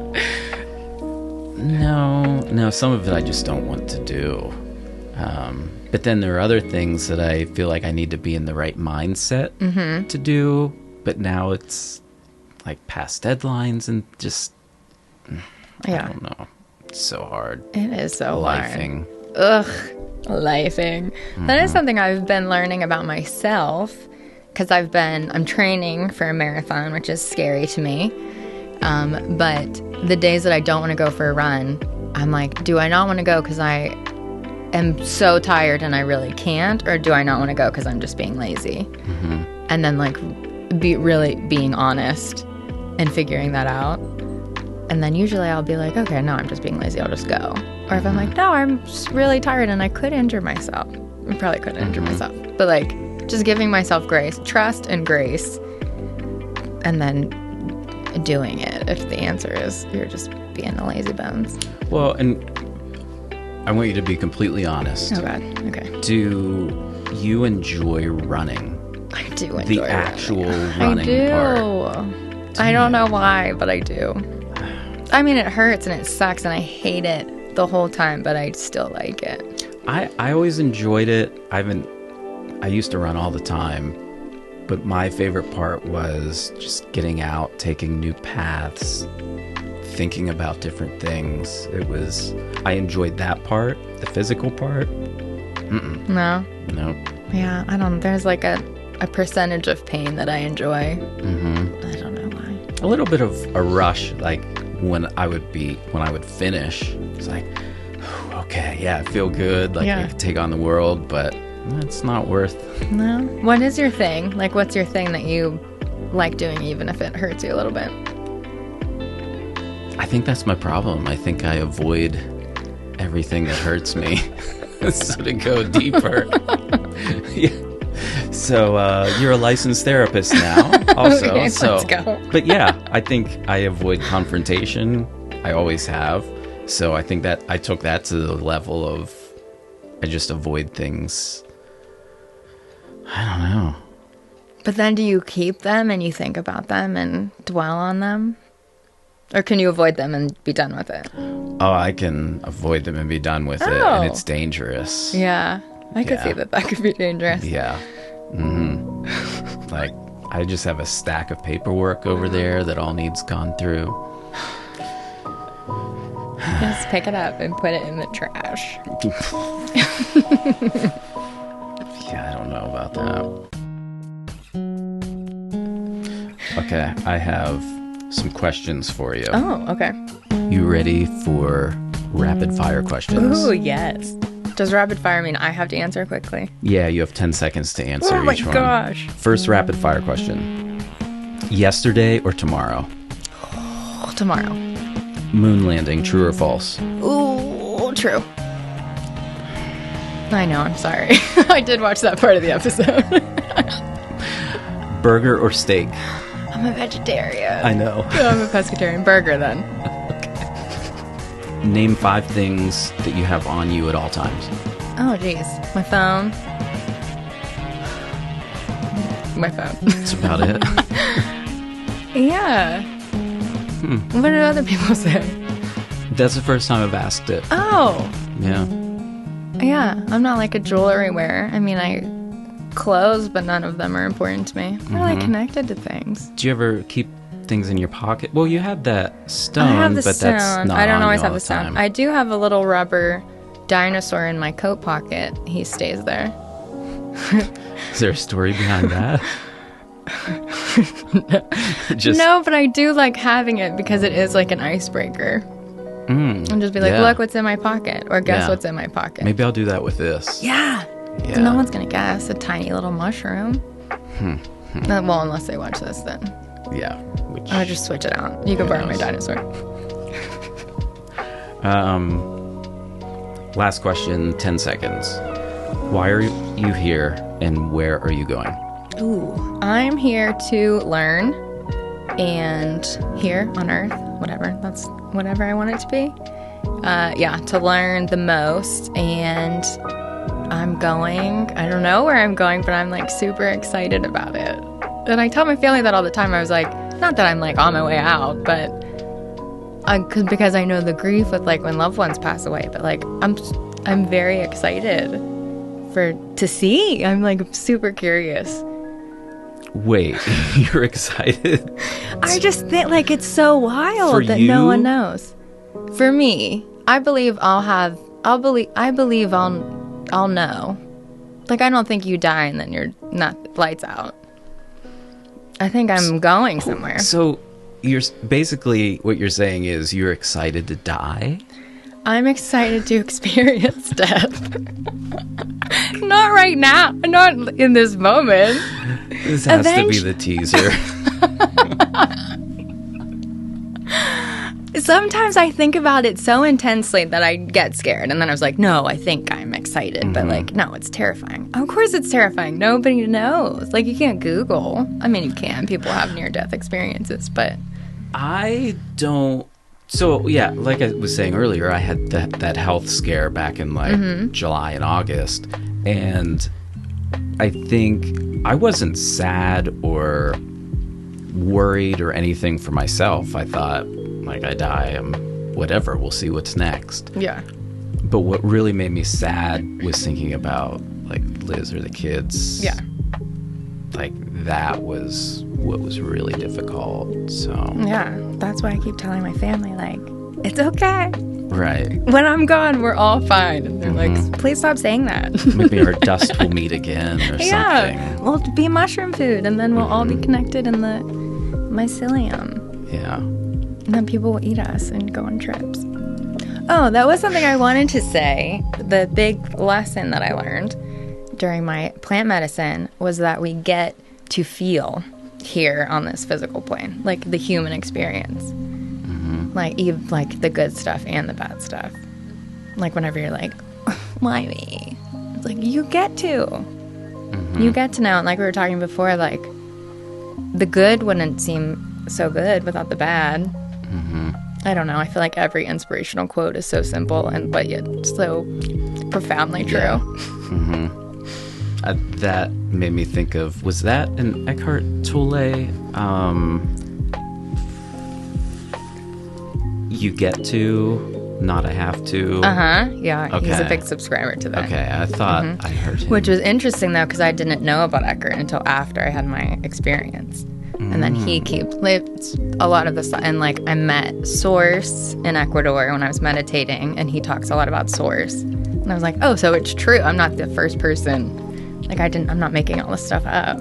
No, some of it I just don't want to do. But then there are other things that I feel like I need to be in the right mindset to do. But now it's like past deadlines and just, I don't know. It's so hard. It is so Lifing. Hard. Ugh, lifing. That is something I've been learning about myself because I'm training for a marathon, which is scary to me. But the days that I don't want to go for a run, I'm like, do I not want to go because I am so tired and I really can't, or do I not want to go because I'm just being lazy? And then like being honest and figuring that out. And then usually I'll be like, okay, no, I'm just being lazy, I'll just go. Or if I'm like, no, I'm just really tired and I could injure myself. I probably could injure myself. But like just giving myself grace, trust and grace, and then doing it if the answer is you're just being a lazy bones. Well, and I want you to be completely honest. Oh God, okay. Do you enjoy running? I do enjoy the actual running I do. part. I don't know why, but I do. I mean, it hurts and it sucks and I hate it the whole time, but I still like it. I always enjoyed it. I used to run all the time, but my favorite part was just getting out, taking new paths, thinking about different things. I enjoyed that part, the physical part. No. Yeah, there's like a percentage of pain that I enjoy. I don't know why. A little bit of a rush, like when I would finish. It's like, okay, yeah, I feel good. Like I could take on the world, but it's not worth. No. What is your thing? Like, what's your thing that you like doing, even if it hurts you a little bit? I think that's my problem. I think I avoid everything that hurts me. So to go deeper. Yeah. So you're a licensed therapist now, also. Okay, so, let's go. But yeah, I think I avoid confrontation. I always have. So I think that I took that to the level of I just avoid things. I don't know. But then do you keep them and you think about them and dwell on them? Or can you avoid them and be done with it? Oh, I can avoid them and be done with it, and it's dangerous. Yeah. I could see that could be dangerous. Yeah. Like, I just have a stack of paperwork over there that all needs gone through. Just pick it up and put it in the trash. Yeah, I don't know about that. Okay, I have some questions for you. Oh, okay. You ready for rapid fire questions. Ooh, yes. Does rapid fire mean I have to answer quickly? Yeah, you have 10 seconds to answer Oh my each one. gosh. First rapid fire question. Yesterday or tomorrow? Oh, tomorrow. Moon landing, true or false? Ooh, true. I know, I'm sorry. I did watch that part of the episode. Burger or steak? I'm a vegetarian. I know. Oh, I'm a pescatarian. Burger, then. Name 5 things that you have on you at all times. Oh, geez. My phone. My phone. That's about it. Yeah. What do other people say? That's the first time I've asked it. Oh. Yeah. Yeah. I'm not like a jewelry wearer. I mean, I clothes, but none of them are important to me. I'm really connected to things. Do you ever keep things in your pocket? Well, you had that stone, I have the but stone. that's not I don't on always you have all the stone. time. I do have a little rubber dinosaur in my coat pocket. He stays there. Is there a story behind that? No, but I do like having it because it is like an icebreaker. And just be like, yeah. Look what's in my pocket. Or guess Yeah. what's in my pocket. Maybe I'll do that with this. Yeah. Yeah. No one's going to guess. A tiny little mushroom. Well, unless they watch this, then. Yeah. Which, I'll just switch it out. You can borrow my dinosaur. last question, 10 seconds. Why are you here and where are you going? Ooh. I'm here to learn. And here on Earth, whatever. That's whatever I want it to be. To learn the most. And I'm going, I don't know where I'm going, but I'm like super excited about it. And I tell my family that all the time. I was like, not that I'm like on my way out, but because I know the grief with like when loved ones pass away, but like I'm very excited to see. I'm like super curious. Wait, you're excited? I just think like it's so wild For that you? no one knows. For me, I believe I'll know. Like I don't think you die and then you're not lights out. I think I'm going somewhere. So you're basically what you're saying is you're excited to die? I'm excited to experience death. Not right now. Not in this moment. This has to be the teaser. Sometimes I think about it so intensely that I get scared. And then I was like, no, I think I'm excited. But like, no, it's terrifying. Of course it's terrifying. Nobody knows. Like, you can't Google. I mean, you can. People have near-death experiences, but... I don't... So, yeah, like I was saying earlier, I had that health scare back in, like, July and August. And I think I wasn't sad or worried or anything for myself. I thought, like, I die, whatever, we'll see what's next. Yeah. But what really made me sad was thinking about, like, Liz or the kids. Yeah. Like, that was what was really difficult, so... Yeah, that's why I keep telling my family, like, it's okay. Right. When I'm gone, we're all fine. And they're like, please stop saying that. Maybe our dust will meet again or something. We'll be mushroom food, and then we'll all be connected in the mycelium. Yeah. And then people will eat us and go on trips. Oh, that was something I wanted to say. The big lesson that I learned during my plant medicine was that we get to feel here on this physical plane, like the human experience. Like the good stuff and the bad stuff. Like whenever you're like, why me? It's like, you get to. You get to know. And like we were talking before, like the good wouldn't seem so good without the bad. I don't know. I feel like every inspirational quote is so simple and but yet so profoundly true. Yeah. That made me think of, was that an Eckhart Tolle? You get to, not I have to. Yeah, Okay. he's a big subscriber to that. Okay, I thought I heard him. Which was interesting though, because I didn't know about Eckhart until after I had my experience. And then he lived a lot of this, and like I met Source in Ecuador when I was meditating, and he talks a lot about Source. And I was like, oh, so it's true. I'm not the first person. Like I'm not making all this stuff up.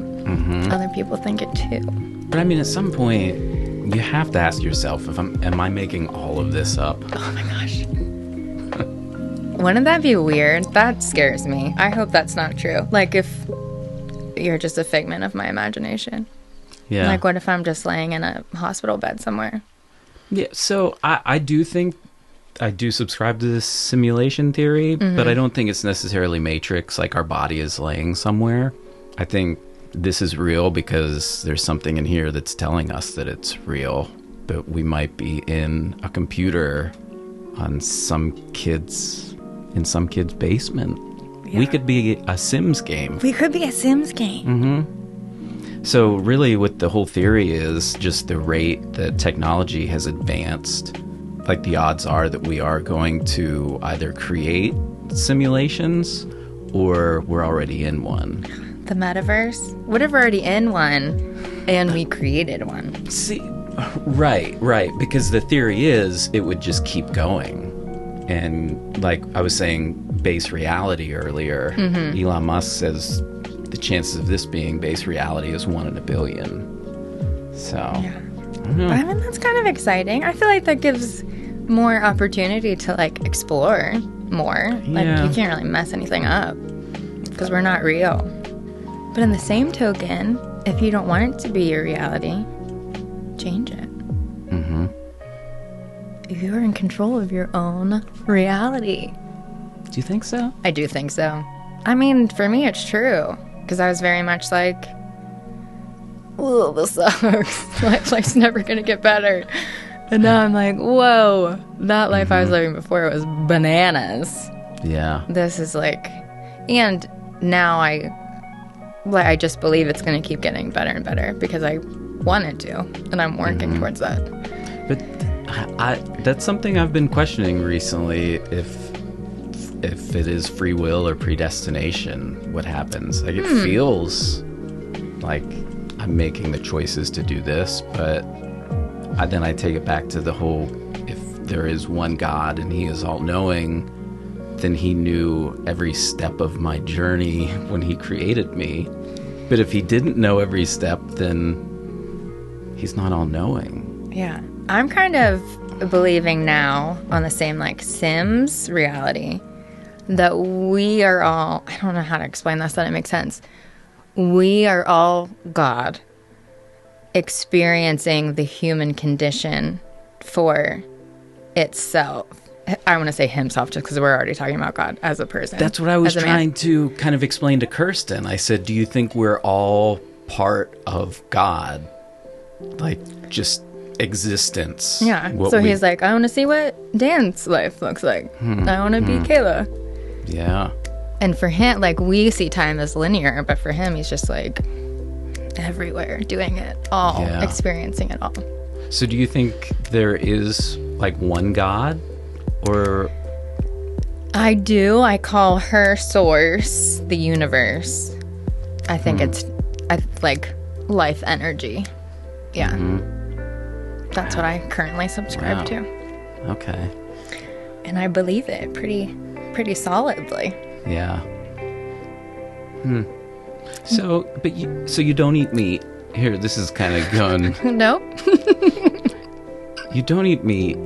Other people think it too. But I mean, at some point, you have to ask yourself, am I making all of this up? Oh my gosh. Wouldn't that be weird? That scares me. I hope that's not true. Like, if you're just a figment of my imagination. Yeah. Like, what if I'm just laying in a hospital bed somewhere? Yeah, so I do think I do subscribe to this simulation theory, but I don't think it's necessarily Matrix, like our body is laying somewhere. I think this is real because there's something in here that's telling us that it's real, but we might be in a computer on in some kid's basement. Yeah. We could be a Sims game. We could be a Sims game. Mm-hmm. So really what the whole theory is just the rate that technology has advanced. Like the odds are that we are going to either create simulations or we're already in one. The metaverse? What if we're already in one and we created one? See, right. Because the theory is it would just keep going. And like I was saying, base reality earlier, Elon Musk says the chances of this being base reality is 1 in a billion. So, yeah. I don't know. But I mean, that's kind of exciting. I feel like that gives more opportunity to like explore more. Like you can't really mess anything up because we're not real. But in the same token, if you don't want it to be your reality, change it. Mm-hmm. You're in control of your own reality. Do you think so? I do think so. I mean, for me, it's true. Because I was very much like, oh, this sucks. Life's never going to get better. And now I'm like, whoa, that life I was living before was bananas. Yeah. This is like, and now I just believe it's going to keep getting better and better because I want it to, and I'm working towards that. But that's something I've been questioning recently, if it is free will or predestination, what happens. Like it feels like I'm making the choices to do this, but then I take it back to the whole, if there is one God and he is all-knowing, then he knew every step of my journey when he created me. But if he didn't know every step, then he's not all-knowing. Yeah. I'm kind of believing now on the same like Sims reality that we are all, I don't know how to explain this, that it makes sense. We are all God experiencing the human condition for itself. I want to say himself just because we're already talking about God as a person. That's what I was trying to kind of explain to Kirsten. I said, do you think we're all part of God? Like just existence. Yeah. So he's like, I want to see what Dan's life looks like. I want to be Kayla. Yeah. And for him, like we see time as linear, but for him, he's just like everywhere, doing it all, experiencing it all. So do you think there is like one God, or? I do. I call her source the universe. I think it's like life energy. Yeah. That's what I currently subscribe to. Okay. And I believe it pretty solidly. Yeah. So, so you don't eat meat. Here, this is kind of going... Nope. You don't eat meat,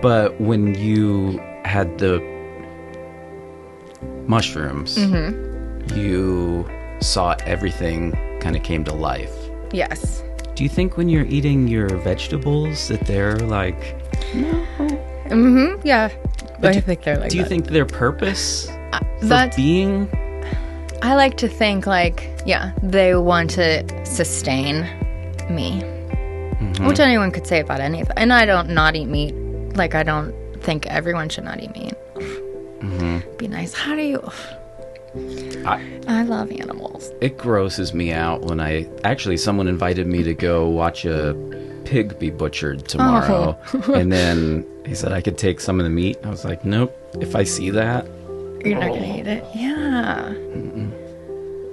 but when you had the mushrooms, you saw everything kind of came to life. Yes. Do you think when you're eating your vegetables that they're like... No. Yeah. I think they're like Do you that. think their purpose for being... I like to think like, they want to sustain me. Which anyone could say about anything. And I don't not eat meat. Like, I don't think everyone should not eat meat. Be nice. How do you... I love animals. It grosses me out when someone invited me to go watch a pig be butchered tomorrow. And then he said I could take some of the meat. I was like, nope. If I see that... You're not going to eat it? Yeah.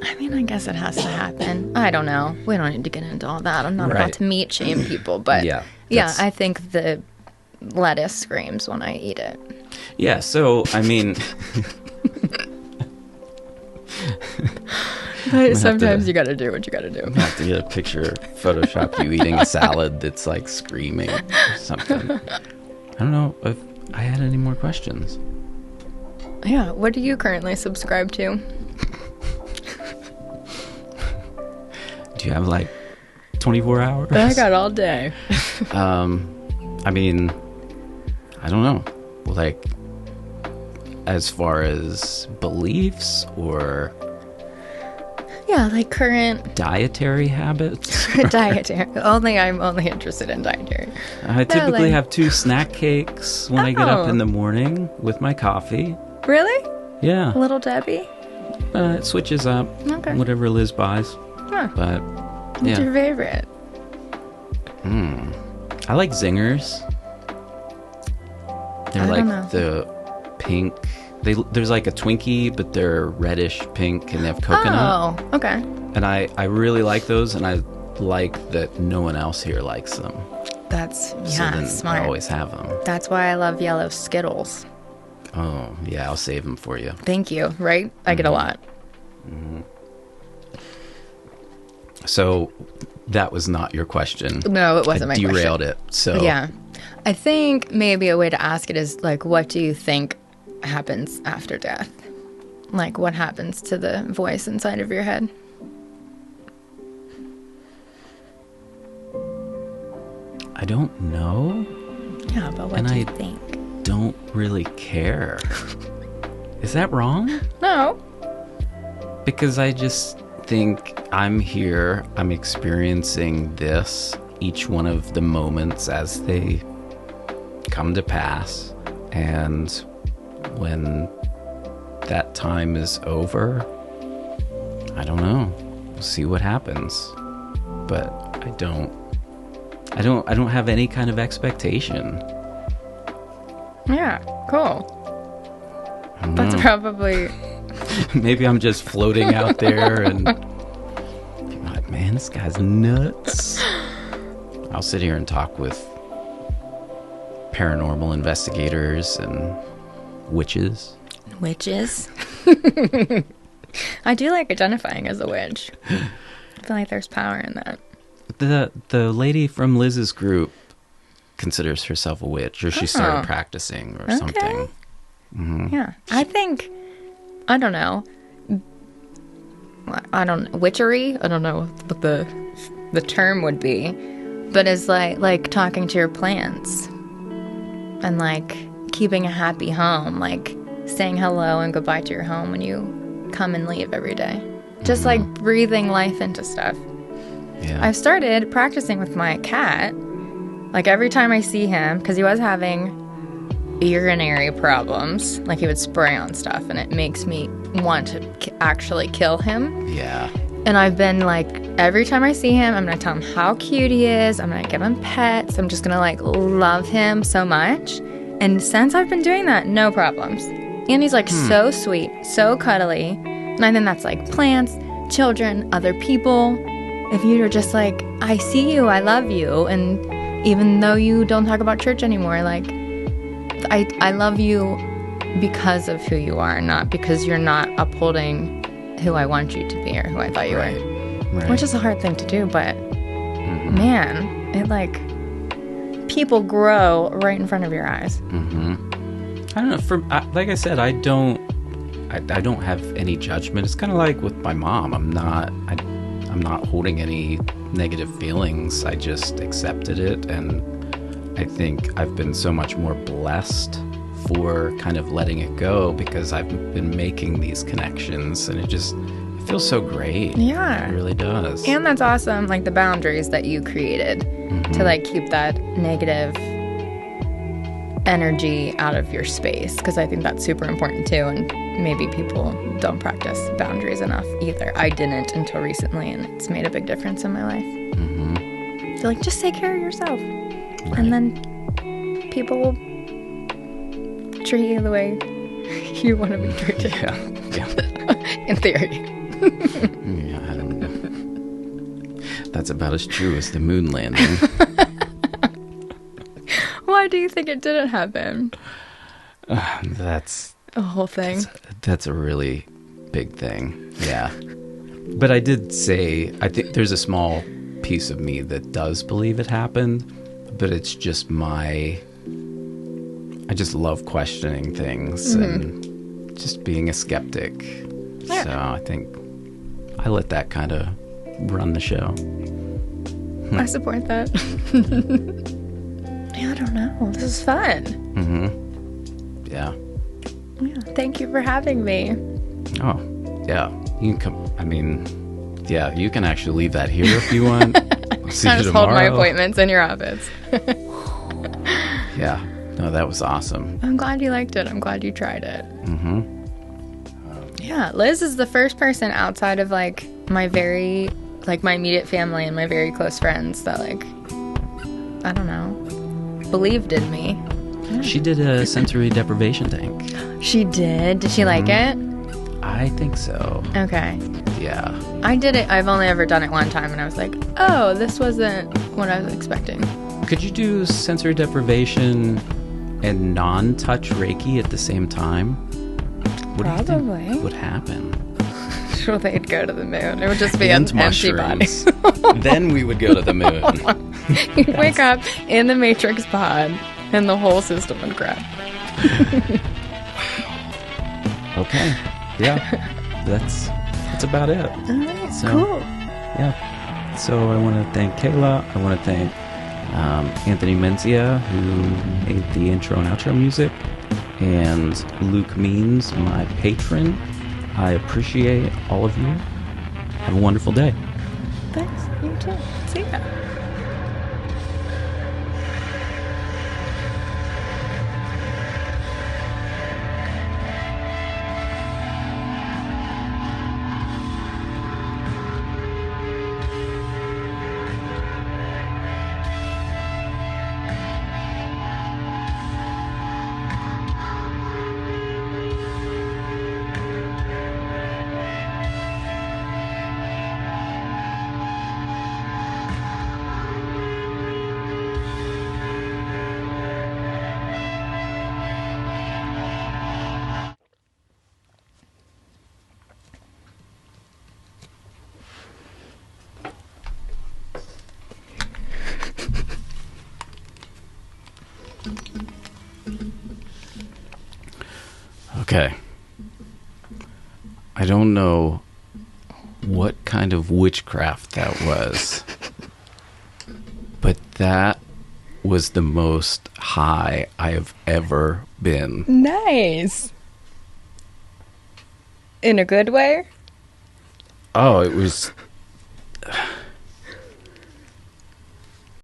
I mean, I guess it has to happen. I don't know. We don't need to get into all that. I'm not about to meat shame people. But yeah, I think the lettuce screams when I eat it. Yeah, so, I mean... Sometimes you gotta do what you gotta do. I have to get a picture, Photoshop you eating a salad that's like screaming or something. I don't know if I had any more questions. Yeah. What do you currently subscribe to? Do you have like 24 hours? I got all day. I mean, I don't know. Like, as far as beliefs or Yeah, like current dietary habits. dietary. I'm only interested in dietary. I typically like- have 2 snack cakes when I get up Oh. in the morning with my coffee. Really? Yeah. Little Debbie? It switches up. Okay. Whatever Liz buys. Huh. But, What's yeah. your favorite? I like Zingers. They're I like don't know. the pink. There's like a Twinkie, but they're reddish pink and they have coconut. Oh, okay. And I really like those, and I like that no one else here likes them. That's, So yeah, then smart. I always have them. That's why I love yellow Skittles. Oh, yeah, I'll save them for you. Thank you, right? I get a lot. So that was not your question. No, it wasn't I my question. derailed it. So Yeah. I think maybe a way to ask it is like, what do you think happens after death? Like, what happens to the voice inside of your head? I don't know. Yeah, but what And do you I- think? Don't really care. Is that wrong? No. Because I just think I'm here, I'm experiencing this, each one of the moments as they come to pass. And when that time is over, I don't know. We'll see what happens. But I don't have any kind of expectation. Yeah, cool. I don't That's know. probably... Maybe I'm just floating out there and people are like, man, this guy's nuts. I'll sit here and talk with paranormal investigators and witches. Witches. I do like identifying as a witch. I feel like there's power in that. The lady from Liz's group considers herself a witch, or she started Oh. practicing or Okay. something. Yeah. I think, I don't know. Witchery? I don't know what the term would be. But it's like talking to your plants. And like keeping a happy home. Like saying hello and goodbye to your home when you come and leave every day. Just like breathing life into stuff. Yeah. I've started practicing with my cat. Like every time I see him, because he was having urinary problems, like he would spray on stuff, and it makes me want to actually kill him. Yeah. And I've been like, every time I see him, I'm gonna tell him how cute he is. I'm gonna give him pets. I'm just gonna like love him so much. And since I've been doing that, no problems. And he's like so sweet, so cuddly. And I think that's like plants, children, other people. If you're just like, I see you, I love you, and even though you don't talk about church anymore, like, I love you because of who you are, not because you're not upholding who I want you to be or who I thought you Right. were. Right. Which is a hard thing to do, but man, it like, people grow right in front of your eyes. I don't know. Like I said, I don't have any judgment. It's kind of like with my mom. I'm not holding any negative feelings. I just accepted it, and I think I've been so much more blessed for kind of letting it go because I've been making these connections, and it feels so great. Yeah. It really does. And that's awesome, like the boundaries that you created to like keep that negative energy out of your space, because I think that's super important too, and maybe people don't practice boundaries enough either. I didn't until recently, and it's made a big difference in my life. So like, just take care of yourself, and then people will treat you the way you want to be treated. Yeah. In theory. Yeah, I don't know. That's about as true as the moon landing. Why do you think it didn't happen? That's A whole thing. a really big thing. Yeah. But I did say, I think there's a small piece of me that does believe it happened, but it's just I just love questioning things, and just being a skeptic. Yeah. So I think I let that kind of run the show. I support that. Yeah, I don't know. This is fun. Mm-hmm. Yeah. Yeah. Thank you for having me. Oh, yeah. You can come. I mean, yeah, you can actually leave that here if you want. I'll see I you just hold my tomorrow. appointments in your office. Yeah. No, that was awesome. I'm glad you liked it. I'm glad you tried it. Mm-hmm. Yeah, Liz is the first person outside of like my immediate family and my very close friends that like, I don't know, believed in me. She did a sensory deprivation tank. She did. Did she like it? I think so. Okay. Yeah. I did it. I've only ever done it one time and I was like, oh, this wasn't what I was expecting. Could you do sensory deprivation and non-touch Reiki at the same time? What do you Probably. think would happen? Sure, they'd go to the moon. It would just be an empty body. Then we would go to the moon. You'd wake up in the Matrix pod and the whole system would crash. Okay. Yeah. That's about it. All right, So, cool. Yeah. So I want to thank Kayla. I want to thank Anthony Mencia, who made the intro and outro music, and Luke Means, my patron. I appreciate all of you. Have a wonderful day. Thanks. You too. See ya. Okay. I don't know what kind of witchcraft that was, but that was the most high I have ever been. Nice. In a good way? Oh, it was